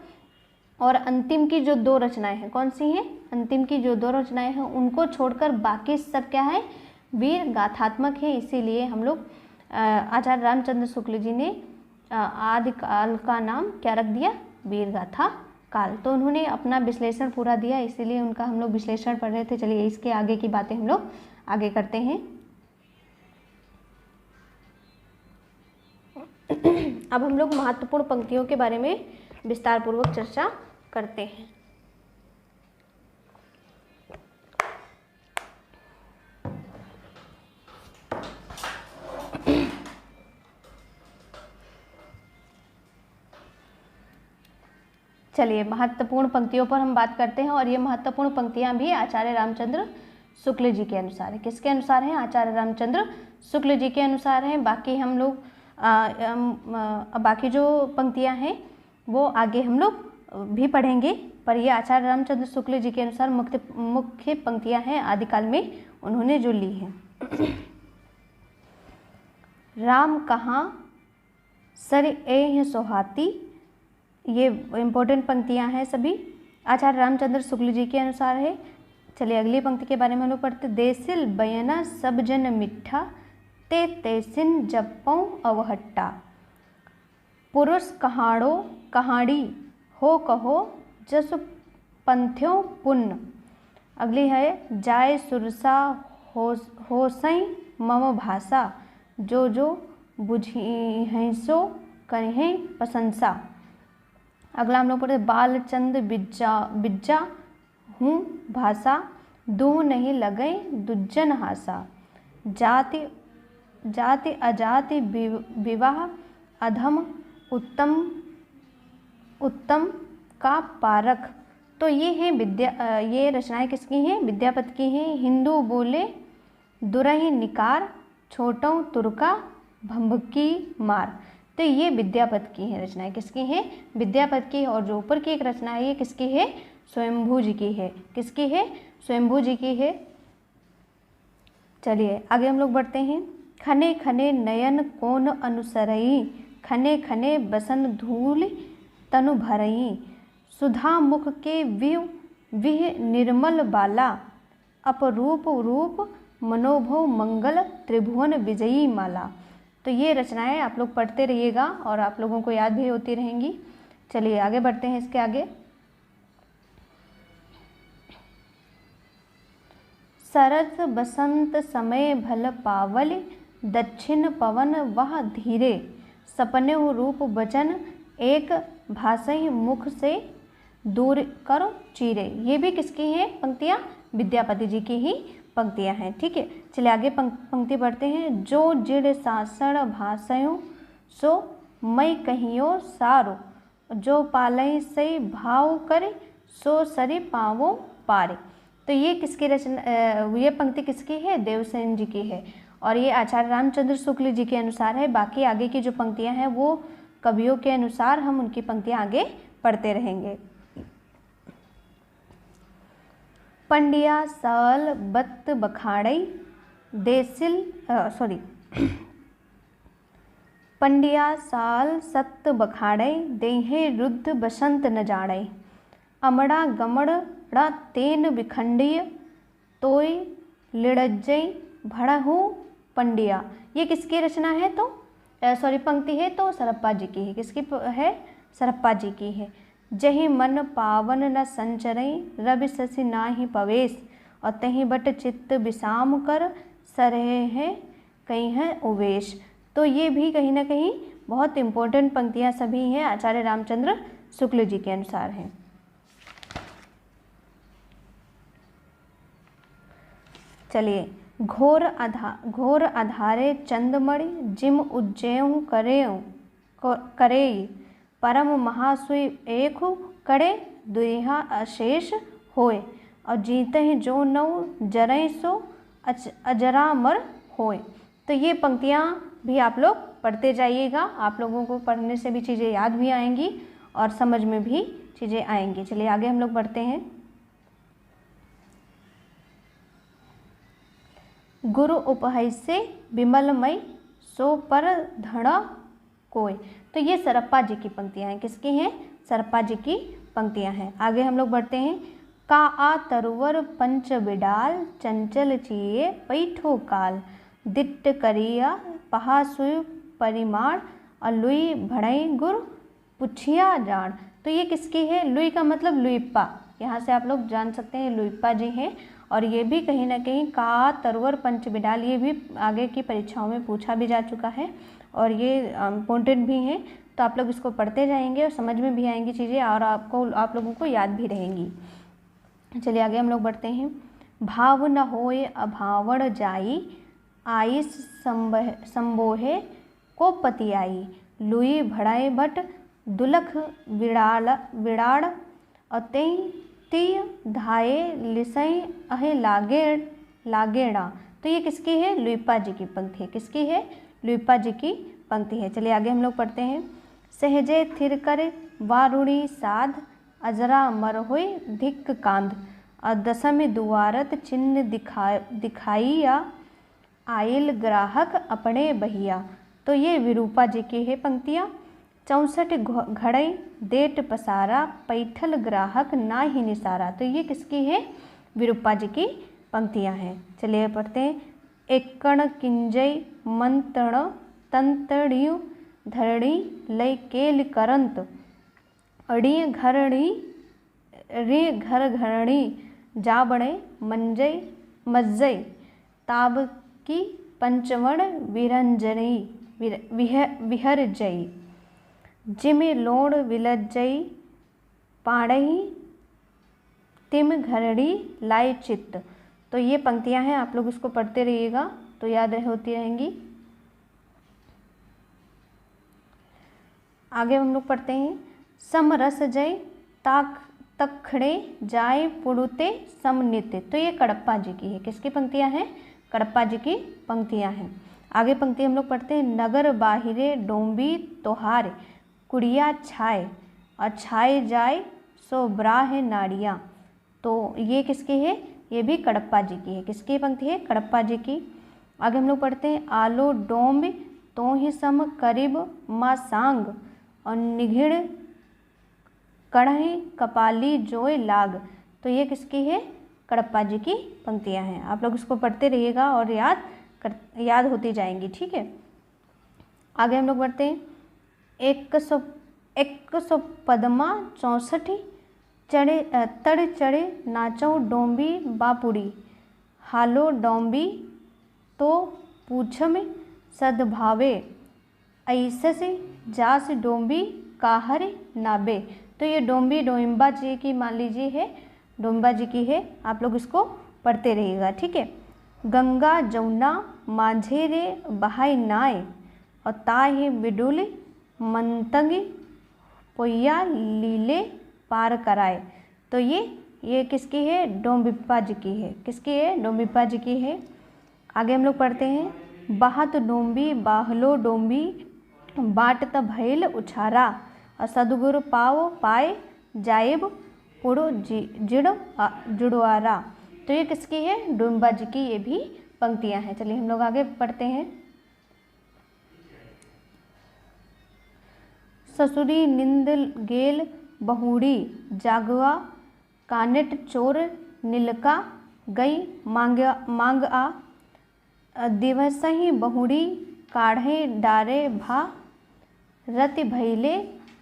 S1: और अंतिम की जो 2 रचनाएं हैं, कौन सी हैं, अंतिम की जो 2 रचनाएं हैं उनको छोड़कर बाकी सब क्या है, वीर गाथात्मक है। इसीलिए हम लोग आचार्य रामचंद्र शुक्ल जी ने आदिकाल का नाम क्या रख दिया, वीर गाथा काल। तो उन्होंने अपना विश्लेषण पूरा दिया, इसीलिए उनका हम लोग विश्लेषण पढ़ रहे थे। चलिए इसके आगे की बातें हम लोग आगे करते हैं। अब हम लोग महत्वपूर्ण पंक्तियों के बारे में विस्तार पूर्वक चर्चा करते हैं। चलिए महत्वपूर्ण पंक्तियों पर हम बात करते हैं, और ये महत्वपूर्ण पंक्तियां भी आचार्य रामचंद्र शुक्ल जी के अनुसार है। किसके अनुसार है, आचार्य रामचंद्र शुक्ल जी के अनुसार है। बाकी हम लोग बाकी जो पंक्तियां हैं वो आगे हम लोग भी पढ़ेंगे, पर ये आचार्य रामचंद्र शुक्ल जी के अनुसार मुख्य पंक्तियां हैं आदिकाल में उन्होंने जो ली हैं। राम कहाँ सर ए सोहाती, ये इम्पोर्टेंट पंक्तियां हैं सभी, आचार्य रामचंद्र शुक्ल जी के अनुसार है। चलिए अगली पंक्ति के बारे में हम लोग पढ़ते। देसिल बयना सब जन मिठा, ते तैसिन जपौं अवहट्टा, पुरुष कहाड़ो कहाड़ी हो कहो जस पंथ्यों पुण्य। अगली है जाय सुरसा होसई मम भाषा, जो जो बुझी हैं सो करें प्रशंसा। अगला हम लोग पढ़ते बालचंद बिज्जा हूँ भाषा, दू नहीं लगे दुज्जन हासा, जाति जाति अजाति विवाह अधम उत्तम का पारक। तो ये हैं ये रचनाएं किसकी हैं, विद्यापति की हैं। हिंदू बोले दुरही निकार, छोटों तुर्का भंभकी मार। तो ये विद्यापति की हैं रचनाएं, किसकी हैं, विद्यापति की। और जो ऊपर की एक रचना है ये किसकी है, स्वयंभू जी की है। किसकी है, स्वयंभू जी की है। चलिए आगे हम लोग बढ़ते हैं। खने खने नयन कोन अनुसरई, खने खने बसन धूल तनु भरई, सुधा मुख के विह निर्मल बाला, अपरूप रूप मनोभव मंगल त्रिभुवन विजयी माला। तो ये रचनाएं आप लोग पढ़ते रहिएगा और आप लोगों को याद भी होती रहेंगी। चलिए आगे बढ़ते हैं इसके आगे। शरद बसंत समय भल पावल, दक्षिण पवन वह धीरे, सपने रूप वचन एक भाषई मुख से दूर करो चीरे। ये भी किसकी हैं पंक्तियाँ, विद्यापति जी की ही पंक्तियाँ हैं। ठीक है, चलिए आगे पंक्ति पढ़ते हैं। जो जिड़ सासण भाषयों सो मई कहियो सारो, जो पालय से भाव करे सो सरी पावो पारे। तो ये किसकी रचना, ये पंक्ति किसकी है, देवसेन जी की है, और ये आचार्य रामचंद्र शुक्ल जी के अनुसार है। बाकी आगे की जो पंक्तियां हैं वो कवियों के अनुसार हम उनकी पंक्तियां आगे पढ़ते रहेंगे। पंडिया साल बत बखाड़ई देसिल पंडिया साल सत बखाड़ई देहे रुद्ध बसंत न जाड़ई। अमड़ा गमड़ा तेन बिखंडिय तोय लिड़जई भड़हु पंडिया। ये किसकी रचना है? तो पंक्ति है तो सरप्पा जी की है। किसकी है? सरप्पा जी की है। जहि मन पावन न संचरई रवि शशि नाही पवेश और तहि बट चित्त विषाम कर सरहे हैं कहीं है उवेश। तो ये भी कहीं ना कहीं बहुत इम्पोर्टेंट पंक्तियाँ सभी हैं, आचार्य रामचंद्र शुक्ल जी के अनुसार हैं। चलिए, घोर आधारे चंदमणि जिम उज्जैन करे परम महासुई एक करे दुहा अशेष होए और जीते ही जो नौ जरय सो अजरामर होए। तो ये पंक्तियाँ भी आप लोग पढ़ते जाइएगा, आप लोगों को पढ़ने से भी चीज़ें याद भी आएंगी और समझ में भी चीज़ें आएंगी। चलिए आगे हम लोग बढ़ते हैं। गुरु उपहय से विमलमय सो पर धड़ कोय। तो ये सरप्पा जी की पंक्तियाँ हैं। किसकी हैं? सरप्पा जी की पंक्तियाँ हैं। आगे हम लोग बढ़ते हैं। का आ तरुवर पंच बिडाल चंचल चिए पैठो काल दिट्ट करिया पहासुय परिमाण और लुई भड़ई गुर पुछिया जान। तो ये किसकी है? लुई का मतलब लुइप्पा, यहाँ से आप लोग जान सकते हैं लुइप्पा जी हैं। और ये भी कहीं ना कहीं का तरुवर पंच बिडाल, ये भी आगे की परीक्षाओं में पूछा भी जा चुका है और ये इम्पोर्टेंट भी है। तो आप लोग इसको पढ़ते जाएंगे और समझ में भी आएंगी चीज़ें और आप लोगों को याद भी रहेंगी। चलिए आगे हम लोग बढ़ते हैं। भाव न होए अभावण जाई आइस संबोहे को पति आई लुई भड़ाए भट दुलख विड़ाड़ और तीय धाये लिसई अहे लागेड़ा। तो ये किसकी है? लुइप्पा जी की पंक्ति है। किसकी है? लुइप्पा जी की पंक्ति है। चलिए आगे हम लोग पढ़ते हैं। सहजे थिर कर वारुणी साध अजरा मर हुई धिक कांध और दसम दुआरत चिन्ह दिखाइया आयल ग्राहक अपने बहिया। तो ये विरूपा जी की है पंक्तियाँ। 64 घड़ई देट पसारा पैठल ग्राहक ना ही निसारा। तो ये किसकी है? विरूपा जी की पंक्तियाँ हैं। चलिए पढ़ते हैं। एकण किंजय मंत्रण तंतड़ियों धरणी लय केल करंत अड़ी घरणी रे घर घरणी जाबणे मंजय मज्जय ताब की पंचवण विरंजनी विहरजई जिमे लोण विलज्जई पाड़ही तिम घरड़ी लाए चित्त। तो ये पंक्तियां हैं, आप लोग इसको पढ़ते रहिएगा तो याद होती रहेंगी। आगे हम लोग पढ़ते हैं। सम रस जय ताक तखड़े जाए पुड़ुते समनित्य। तो ये कडप्पा जी की है। किसकी पंक्तियां हैं? कडप्पा जी की पंक्तियां हैं। आगे पंक्ति हम लोग पढ़ते हैं। नगर बाहिरे डोंबी तोहार कुड़िया छाए और छाए जाए सो ब्राह नाड़ियाँ। तो ये किसकी है? ये भी कडप्पा जी की है। किसकी पंक्ति है? कडप्पा जी की। आगे हम लोग पढ़ते हैं। आलो डोंब तो ही सम करीब माँ सांग और निघिड़ कढ़ही कपाली जोय लाग। तो ये किसकी है? कडप्पा जी की पंक्तियां हैं। आप लोग इसको पढ़ते रहिएगा और याद होती जाएंगी। ठीक है, आगे हम लोग बढ़ते हैं। 100 पदमा 64 चढ़े तड़ चढ़े नाचो डोंबी बापुड़ी हालो डोंबी तो पूछम सद्भावे ऐसे से जास डोंबी काहर नाबे। तो ये डोंबी डोइम्बा जी की मान लीजिए है, डोइम्बा जी की है। आप लोग इसको पढ़ते रहिएगा। ठीक है। गंगा जमुना माझे रे बहाई नाय और ताहे बिडुल मंतंगी पोया लीले पार कराए। तो ये किसकी है? डोंबिप्पा जी की है। किसकी है? डोंबिप्पा जी की है। आगे हम लोग पढ़ते हैं। बाहत डोंबी बाहलो डोंबी बाट त भैल उछारा और सदगुरु पाओ पाए जाएब पुड़ो जुड़वारा। तो ये किसकी है? डूम्बा जी की ये भी पंक्तियां हैं। चलिए हम लोग आगे पढ़ते हैं। ससुरी निंद गेल बहुड़ी जागवा कानेट चोर नीलका गई मांग आ दिवसहि बहुड़ी काढ़े डारे भा रति भैले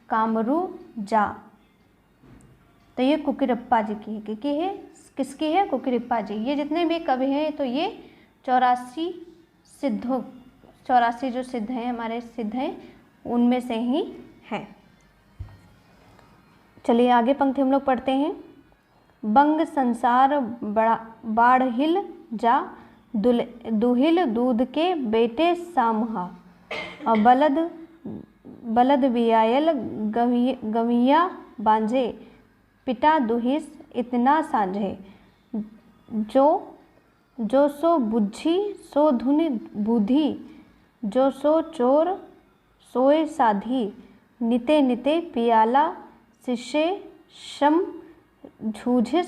S1: कामरू जा। तो ये कुकीरप्पा जी की है। किसकी है? कुकीरप्पा जी। ये जितने भी कवि हैं तो ये 84 जो सिद्ध हैं, हमारे सिद्ध हैं, उनमें से ही हैं। चलिए आगे पंक्ति हम लोग पढ़ते हैं। बंग संसार बाढ़हिल जा दुहिल दूध के बेटे सामुहा और बलद बियायल गविया बांझे पिता दुहिस इतना सांझे जो सो बुझी सो धुनि बुद्धि जो सो चोर सोए साधी निते निते पियाला शिष्य शम झूझे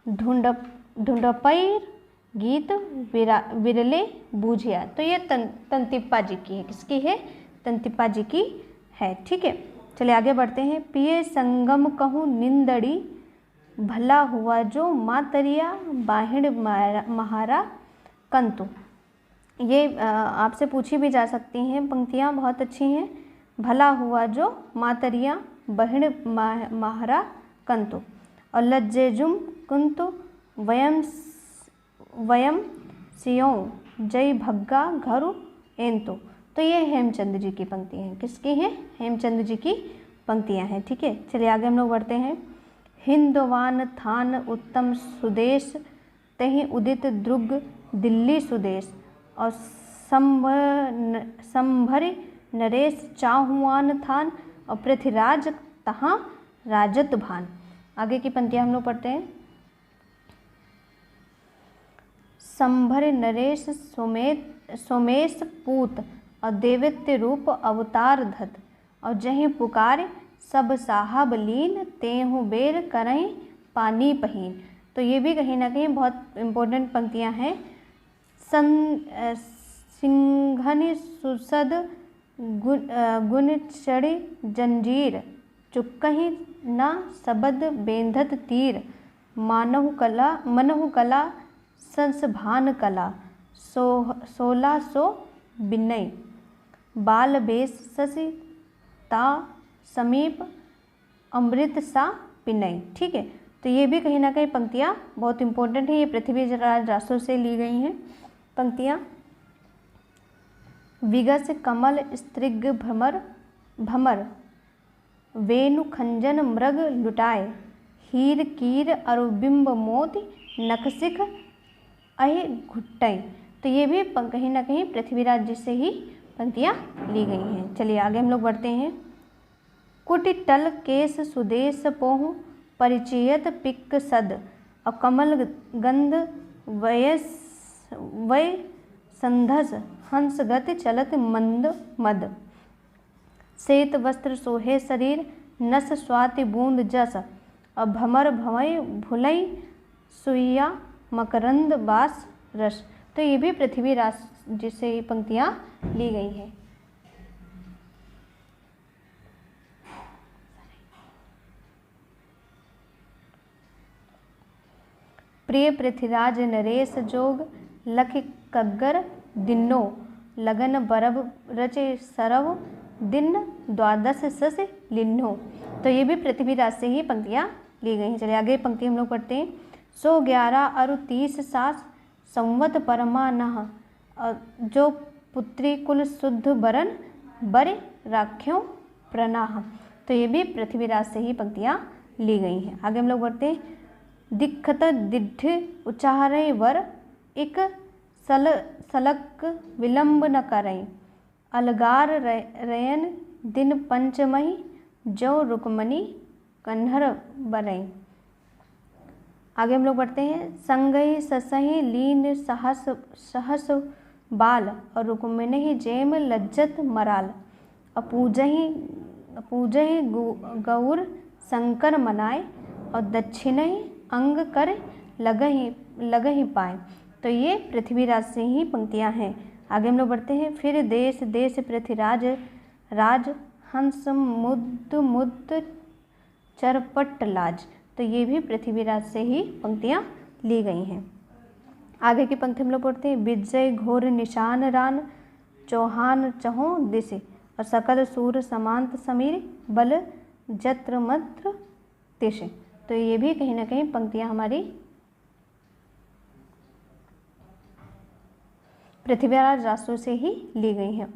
S1: ढूंढपैर गीत विरले बूझिया। तो ये तंतिप्पा जी की है। किसकी है? तंतिप्पा जी की है। ठीक है, चलिए आगे बढ़ते हैं। पिए संगम कहूँ निंदड़ी भला हुआ जो मातरिया बाहिण महारा कंतु। ये आपसे पूछी भी जा सकती हैं, पंक्तियाँ बहुत अच्छी हैं। भला हुआ जो मातरिया बहिण महारा कंतु और लज्जेजुम कुंतु वयम सियों जय भग्गा घरु एंतु। तो ये हेमचंद जी की पंक्ति हैं। किसकी हैं? हेमचंद जी की पंक्तियां हैं। ठीक है, चलिए आगे हम लोग बढ़ते हैं। हिंदवान थान उत्तम सुदेश तहि उदित द्रुग दिल्ली सुदेश और संभरी नरेश चाहुआन थान और पृथ्वीराज तहाँ राजत भान। आगे की पंक्तियां हम लोग पढ़ते हैं। संभर नरेश सोमेश पूत और देवित्य रूप अवतार धत और जहीं पुकार सब साहब लीन तेहु बेर करें पानी पहीन। तो ये भी कहीं ना कहीं बहुत इम्पोर्टेंट पंक्तियां हैं। सिंघनि सुसद गुण चढ़ी जंजीर चुक्कही न सबद बेंधत तीर मनहु कला संसभान कला 1600 बिनय बाल बेस शशि ता समीप अमृत सा पिनय। ठीक है, तो ये भी कहीं ना कहीं पंक्तियाँ बहुत इंपॉर्टेंट हैं। ये पृथ्वीराज रासो से ली गई हैं पंक्तियाँ। विगस कमल स्त्रिग भमर वेणु खंजन मृग लुटाए हीर कीर अरुबिंब मोति नखसिख अहि घुट्टई। तो ये भी कहीं ना कहीं पृथ्वीराज जी से ही पंक्तियाँ ली गई हैं। चलिए आगे हम लोग बढ़ते हैं। कुटिटल केश सुदेश पोहु परिचयत पिक सद और कमल गंध वय संधस हंस गति चलत मंद मद श्वेत वस्त्र सोहे शरीर नस स्वाति बूंद जस और भमर भवय भुलई सुइया मकरंद बास रस। तो ये भी पृथ्वीराज जी से ये पंक्तियाँ ली गई हैं। प्रिय पृथ्वीराज नरेश जोग लख कग्गर दिनो लगन बरब रचे सरव दिन द्वादश सस लिन्नो। तो ये भी पृथ्वीराज से ही पंक्तियाँ ली गई हैं। चलिए आगे पंक्ति हम लोग पढ़ते हैं। 111 अरु 30 सास संवत परमा नह जो पुत्री कुल शुद्ध बरन बर राख्यों प्रनाह। तो ये भी पृथ्वीराज से ही पंक्तियाँ ली गई हैं। आगे हम लोग बढ़ते हैं। दिक्खत दिढ़ उच्चारे वर एक सलक विलंब न करें अलगार रयन दिन पंचमही जो रुकमणि कन्हर बरई। आगे हम लोग बढ़ते हैं। संगहि ससहि लीन सहस बाल और रुकमणि जेम लज्जत मराल और पूजहि गौर शंकर मनाए और दक्षिणी अंग कर लगहि पाए। तो ये पृथ्वीराज से ही पंक्तियाँ हैं। आगे हम लोग बढ़ते हैं। फिर देश देश पृथ्वीराज राज हंस मुद मुद चरपट लाज। तो ये भी पृथ्वीराज से ही पंक्तियाँ ली गई हैं। आगे की पंक्ति हम लोग पढ़ते हैं। विजय घोर निशान रान चौहान चहों दिशे और सकल सूर समांत समीर बल जत्र मत्र तिश। तो ये भी कहीं ना कहीं पंक्तियाँ हमारी पृथ्वीराज रासों से ही ली गई हैं।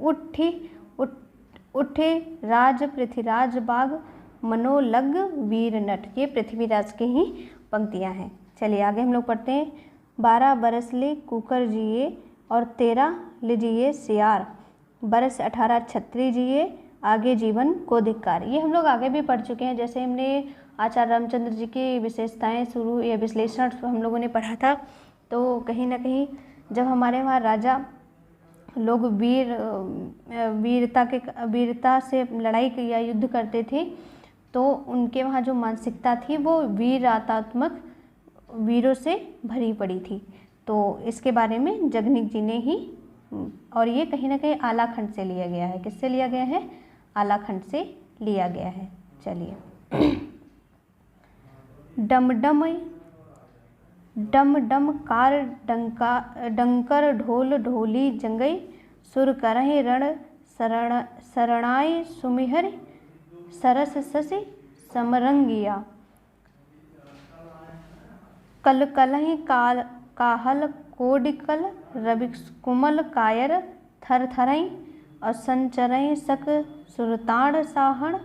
S1: उठे राज पृथ्वीराज बाग मनोलग वीर नट। ये पृथ्वीराज की ही पंक्तियाँ हैं। चलिए आगे हम लोग पढ़ते हैं। 12 बरस ले कुकर जिए और 13 लीजिए सियार, बरस 18 छत्री जिए आगे जीवन को धिक्कार। ये हम लोग आगे भी पढ़ चुके हैं। जैसे हमने आचार्य रामचंद्र जी की विशेषताएं शुरू या विश्लेषण हम लोगों ने पढ़ा था, तो कहीं ना कहीं जब हमारे वहाँ राजा लोग वीरता से लड़ाई या युद्ध करते थे, तो उनके वहाँ जो मानसिकता थी वो वीरात्मक वीरों से भरी पड़ी थी। तो इसके बारे में जगनिक जी ने ही, और ये कहीं ना कहीं आलाखंड से लिया गया है। किससे लिया गया है? आलाखंड से लिया गया है। चलिए। डम डम कार डंकर ढोल ढोली जंगई सुर करहि रण शरणाय सुमिहर सरस ससि समरंगिया कल कलहि काहल कोडिकल रवि कुमल कायर थर थरई और संचरई सक सुरताड़ साहण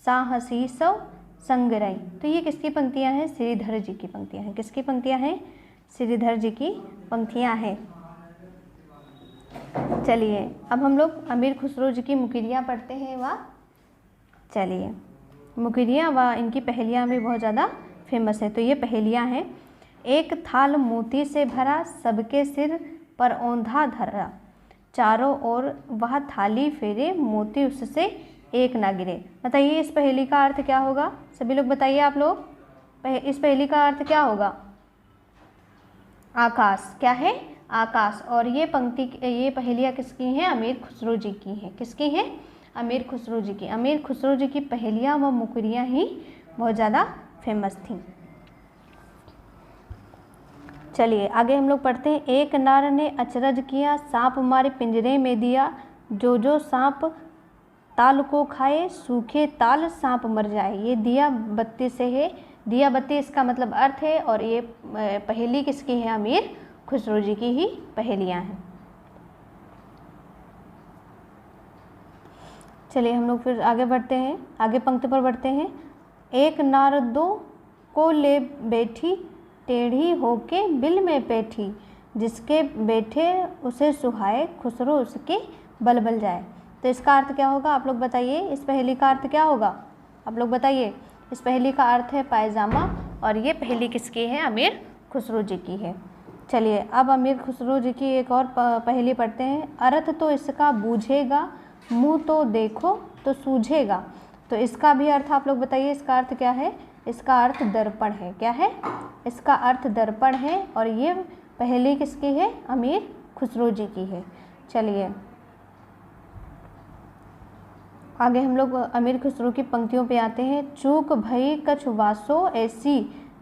S1: साहसी सौ संगरई। तो ये किसकी पंक्तियाँ हैं? श्रीधर जी की पंक्तियाँ हैं। किसकी पंक्तियाँ हैं? श्रीधर जी की पंक्तियाँ हैं। चलिए अब हम लोग अमीर खुसरो जी की मुकरियाँ पढ़ते हैं। चलिए, मुकरियाँ इनकी पहेलियाँ भी बहुत ज़्यादा फेमस है। तो ये पहेलियाँ हैं। एक थाल मोती से भरा सबके सिर पर औंधा धरा, चारों ओर वह थाली फेरे मोती उससे एक ना गिरे। बताइए इस पहेली का अर्थ क्या होगा? सभी लोग बताइए। आप लोग इस पहेली का अर्थ क्या होगा? आकाश। क्या है? आकाश। और ये पहेलियाँ किसकी हैं? अमीर खुसरो जी की हैं। किसकी हैं? अमीर खुसरो जी की। अमीर खुसरो जी की पहेलियाँ व मुकरियाँ ही बहुत ज़्यादा फेमस थीं। चलिए आगे हम लोग पढ़ते हैं। एक नार ने अचरज किया, सांप मारे पिंजरे में दिया, जो सांप ताल को खाए सूखे ताल सांप मर जाए। ये दिया बत्ती से है। दिया बत्ती इसका मतलब अर्थ है। और ये पहेली किसकी है? अमीर खुसरो जी की ही पहेलियाँ हैं। चलिए हम लोग फिर आगे बढ़ते हैं। आगे पंक्ति पर बढ़ते हैं। एक नार दो को ले बैठी, टेढ़ी होके बिल में बैठी, जिसके बैठे उसे सुहाए खुसरो उसके बल बल जाए। तो इसका अर्थ क्या होगा? आप लोग बताइए। इस पहेली का अर्थ क्या होगा? आप लोग बताइए। इस पहेली का अर्थ है पायजामा। और ये पहेली किसकी है? अमीर खुसरो जी की है। चलिए अब अमीर खुसरो जी की एक और पहेली पढ़ते हैं। अर्थ तो इसका बूझेगा, मुँह तो देखो तो सूझेगा। तो इसका भी अर्थ आप लोग बताइए। इसका अर्थ क्या है? इसका अर्थ दर्पण है। क्या है? इसका अर्थ दर्पण है। और ये पहेली किसकी है? अमीर खुसरो जी की है। चलिए आगे हम लोग अमीर खुसरो की पंक्तियों पे आते हैं। चूक भई कछुवासो ऐसी,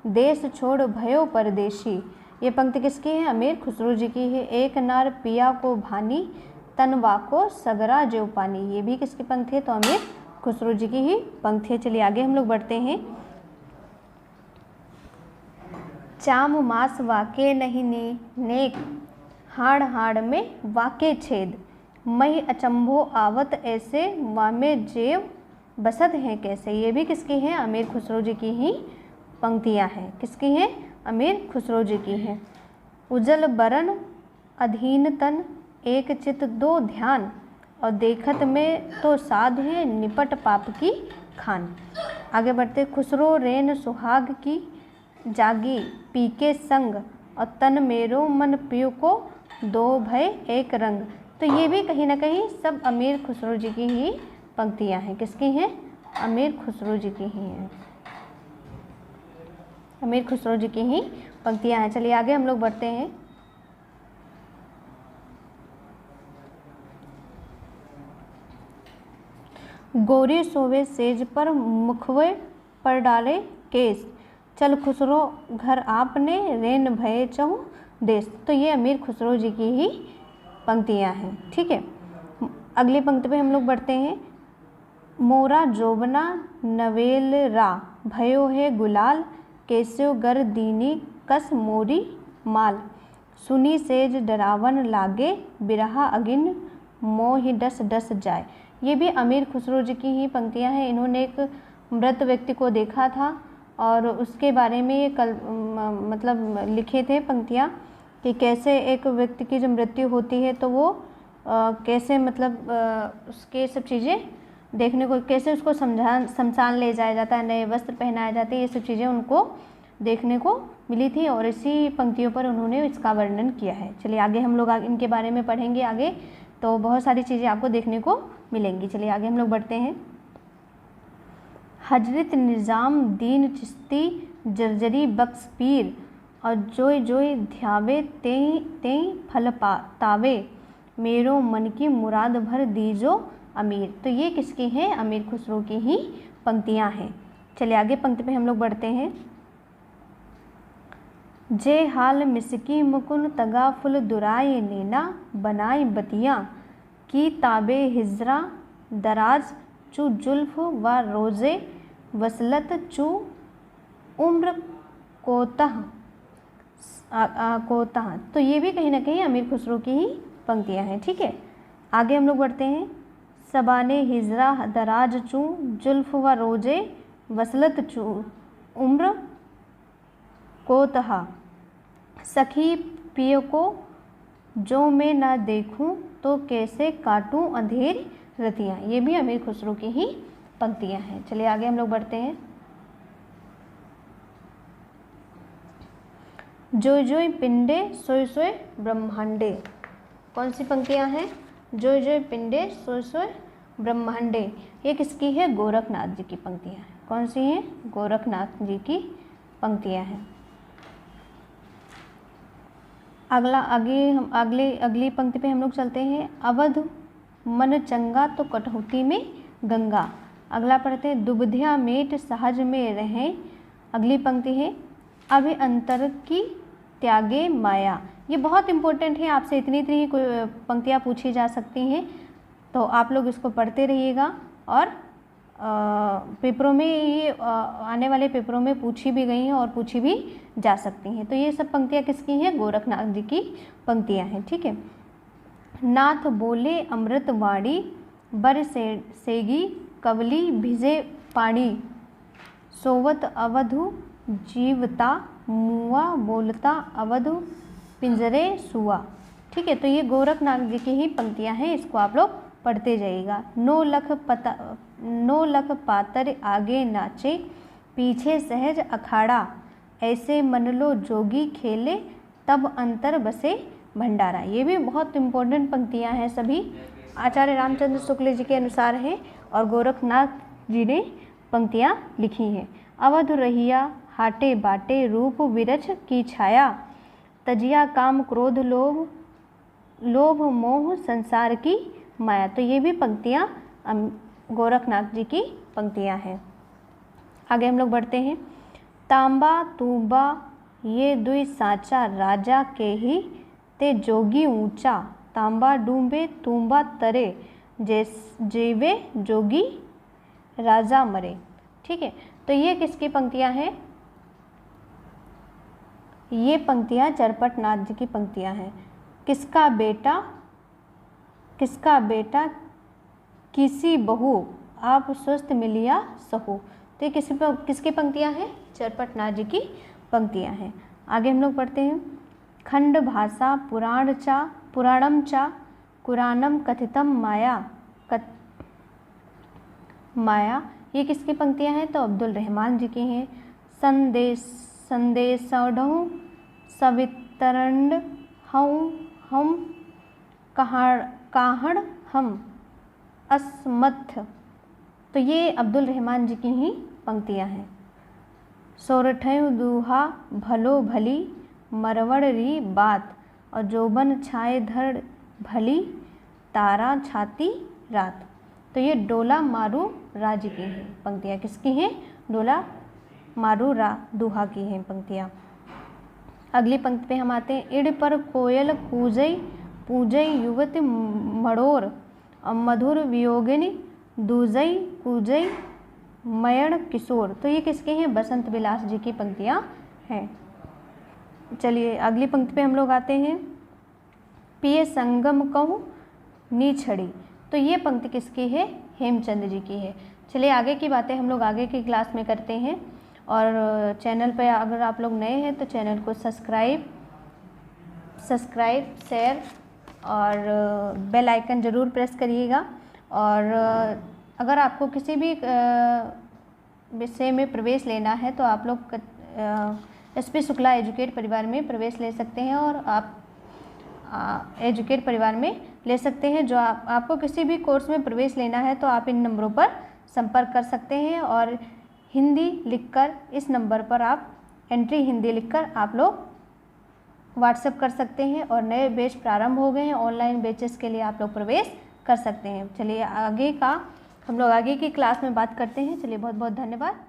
S1: देश छोड़ भयो परदेशी। ये पंक्ति किसकी है? अमीर खुसरो जी की है। एक नार पिया को भानी, तनवा को सगरा जो पानी। ये भी किसकी पंक्ति है? तो अमीर खुसरो जी की ही पंक्ति है। चलिए आगे हम लोग बढ़ते हैं। चाम मास वाके नहीं नेक, हाड़ हाड़ में वाके छेद, मही अचंभो आवत ऐसे, वामे जेव बसत हैं कैसे। ये भी किसकी है? अमीर खुसरो जी की ही पंक्तियाँ हैं। किसकी हैं? अमीर खुसरो जी की हैं। उजल बरन अधीन तन, एक चित दो ध्यान, और देखत में तो साध है निपट पाप की खान। आगे बढ़ते। खुसरो रेन सुहाग की जागी, पी के संग, और तन मेरो मन पियो को, दो भय एक रंग। तो ये भी कहीं ना कहीं सब अमीर खुसरो जी की ही पंक्तियाँ हैं। किसकी हैं? अमीर खुसरो जी की ही हैं। अमीर खुसरो जी की ही पंक्तियां हैं। चलिए आगे हम लोग बढ़ते हैं। गोरी सोवे सेज पर मुखवे पर डाले केस, चल खुसरो घर आपने रेन भये चहु देश। तो ये अमीर खुसरो जी की ही पंक्तियां हैं। ठीक है, अगली पंक्ति पे हम लोग बढ़ते हैं। मोरा जोबना नवेल रा भयो है गुलाल, केस्यो गर दीनी कस मोरी माल, सुनी सेज डरावन लागे बिरहा अगिन मोहि डस डस जाए। ये भी अमीर खुसरो जी की ही पंक्तियां हैं। इन्होंने एक मृत व्यक्ति को देखा था और उसके बारे में ये मतलब लिखे थे पंक्तियां कि कैसे एक व्यक्ति की जब मृत्यु होती है तो वो कैसे मतलब उसके सब चीज़ें देखने को, कैसे उसको शमशान ले जाया जाता है, नए वस्त्र पहनाए जाते हैं, ये सब चीज़ें उनको देखने को मिली थी और इसी पंक्तियों पर उन्होंने इसका वर्णन किया है। चलिए आगे हम लोग इनके बारे में पढ़ेंगे आगे, तो बहुत सारी चीज़ें आपको देखने को मिलेंगी। चलिए आगे हम लोग बढ़ते हैं। हजरत निज़ाम दीन चिश्ती जर्जरी बख्श पीर, और जोय जोय ध्यावे तेई तेई फल पातावे, मेरो मन की मुराद भर दीजो अमीर। तो ये किसकी हैं? अमीर खुसरो की ही पंक्तियां हैं। चलिए आगे पंक्ति पे हम लोग बढ़ते हैं। जे हाल मिसकी मुकुन तगा फुल दुराए नैना, बनाई बतियाँ की ताबे हिजरा दराज, चू जुल्फ व रोज़े वसलत चू उम्र कोतह कोतह। तो ये भी कहीं ना कहीं अमीर खुसरो की ही पंक्तियां हैं। ठीक है, आगे हम लोग बढ़ते हैं। सबाने हिजरा दराज चू जुल्फ व रोजे वसलत चू उम्र कोतहा, सखी पिय को जो मैं ना देखूं तो कैसे काटूं अंधेर रतियाँ। ये भी अमीर खुसरो की ही पंक्तियां हैं। चलिए आगे हम लोग बढ़ते हैं। जोय जोय पिंडे सोय सोय ब्रह्मांडे, कौन सी पंक्तियां हैं? जोय जोय पिंडे सोय सोय ब्रह्मांडे, ये किसकी है? गोरखनाथ जी की पंक्तियां हैं। कौन सी हैं? गोरखनाथ जी की पंक्तियां हैं। अगली पंक्ति पे हम लोग चलते हैं। अवध मन चंगा तो कटौती में गंगा। अगला पढ़ते हैं। दुबधिया मेट सहज में रहें। अगली पंक्ति है अभि अंतर की त्यागे माया। ये बहुत इंपॉर्टेंट है, आपसे इतनी ही पंक्तियाँ पूछी जा सकती हैं, तो आप लोग इसको पढ़ते रहिएगा और पेपरों में ये आने वाले पेपरों में पूछी भी गई हैं और पूछी भी जा सकती हैं। तो ये सब पंक्तियाँ किसकी हैं? गोरखनाथ जी की पंक्तियाँ हैं। ठीक है। नाथ बोले अमृत वाणी, बर सेगी कवली भिजे पानी, सोवत अवधु जीवता मुआ, बोलता अवधु पिंजरे सुआ। ठीक है, तो ये गोरखनाथ जी की ही पंक्तियां हैं, इसको आप लोग पढ़ते जाइएगा। 9 लख पातर आगे नाचे, पीछे सहज अखाड़ा, ऐसे मन लो जोगी खेले, तब अंतर बसे भंडारा। ये भी बहुत इम्पोर्टेंट पंक्तियां हैं, सभी आचार्य रामचंद्र शुक्ल जी के अनुसार हैं और गोरखनाथ जी ने पंक्तियां लिखी हैं। अवध रहिया हाटे बाटे, रूप विरच की छाया, तजिया काम क्रोध लोभ मोह संसार की माया। तो ये भी पंक्तियां गोरखनाथ जी की पंक्तियां हैं। आगे हम लोग बढ़ते हैं। तांबा तूबा ये दुई साचा, राजा के ही ते जोगी ऊंचा, तांबा डूबे तूंबा तरे, जेवे जोगी राजा मरे। ठीक है, तो ये किसकी पंक्तियां हैं? ये पंक्तियां चरपट नाथ जी की पंक्तियां हैं। किसका बेटा किसी बहू, आप स्वस्थ मिलिया सहू। तो ये किसकी पंक्तियां हैं? चरपट नाथ जी की पंक्तियां हैं। आगे हम लोग पढ़ते हैं। खंड भाषा पुराणम चा कुरानम कथितम माया, ये किसकी पंक्तियां हैं? तो अब्दुल रहमान जी की हैं। संदेशढ़ सवितरंड हम काहड़ हम असमथ। तो ये अब्दुल रहमान जी की ही पंक्तियां हैं। सोरठयूं दूहा भलो भली मरवड़ री बात, और जोबन छाए धड़ भली तारा छाती रात। तो ये डोला मारू राज की हैं पंक्तियाँ। किसकी हैं? डोला मारू दूहा की हैं पंक्तियाँ। अगली पंक्ति पे हम आते हैं। इड़ पर कोयल कूजई पूजई युवति मड़ोर, मधुर वियोगिनी दूजई कूजई मयण किशोर। तो ये किसके हैं? बसंत विलास जी की पंक्तियाँ हैं। चलिए अगली पंक्ति पे हम लोग आते हैं। पिए संगम कहूँ नी छड़ी। तो ये पंक्ति किसकी है? हेमचंद जी की है। चलिए आगे की बातें हम लोग आगे की क्लास में करते हैं। और चैनल पे अगर आप लोग नए हैं तो चैनल को सब्सक्राइब, शेयर और बेल आइकन ज़रूर प्रेस करिएगा। और अगर आपको किसी भी विषय में प्रवेश लेना है तो आप लोग SP शुक्ला एजुकेट परिवार में प्रवेश ले सकते हैं, और आप एजुकेट परिवार में ले सकते हैं। जो आपको किसी भी कोर्स में प्रवेश लेना है तो आप इन नंबरों पर संपर्क कर सकते हैं, और हिंदी लिखकर इस नंबर पर आप एंट्री हिंदी लिखकर आप लोग व्हाट्सएप कर सकते हैं। और नए बैच प्रारंभ हो गए हैं, ऑनलाइन बैचेस के लिए आप लोग प्रवेश कर सकते हैं। चलिए आगे का हम लोग आगे की क्लास में बात करते हैं। चलिए बहुत बहुत धन्यवाद।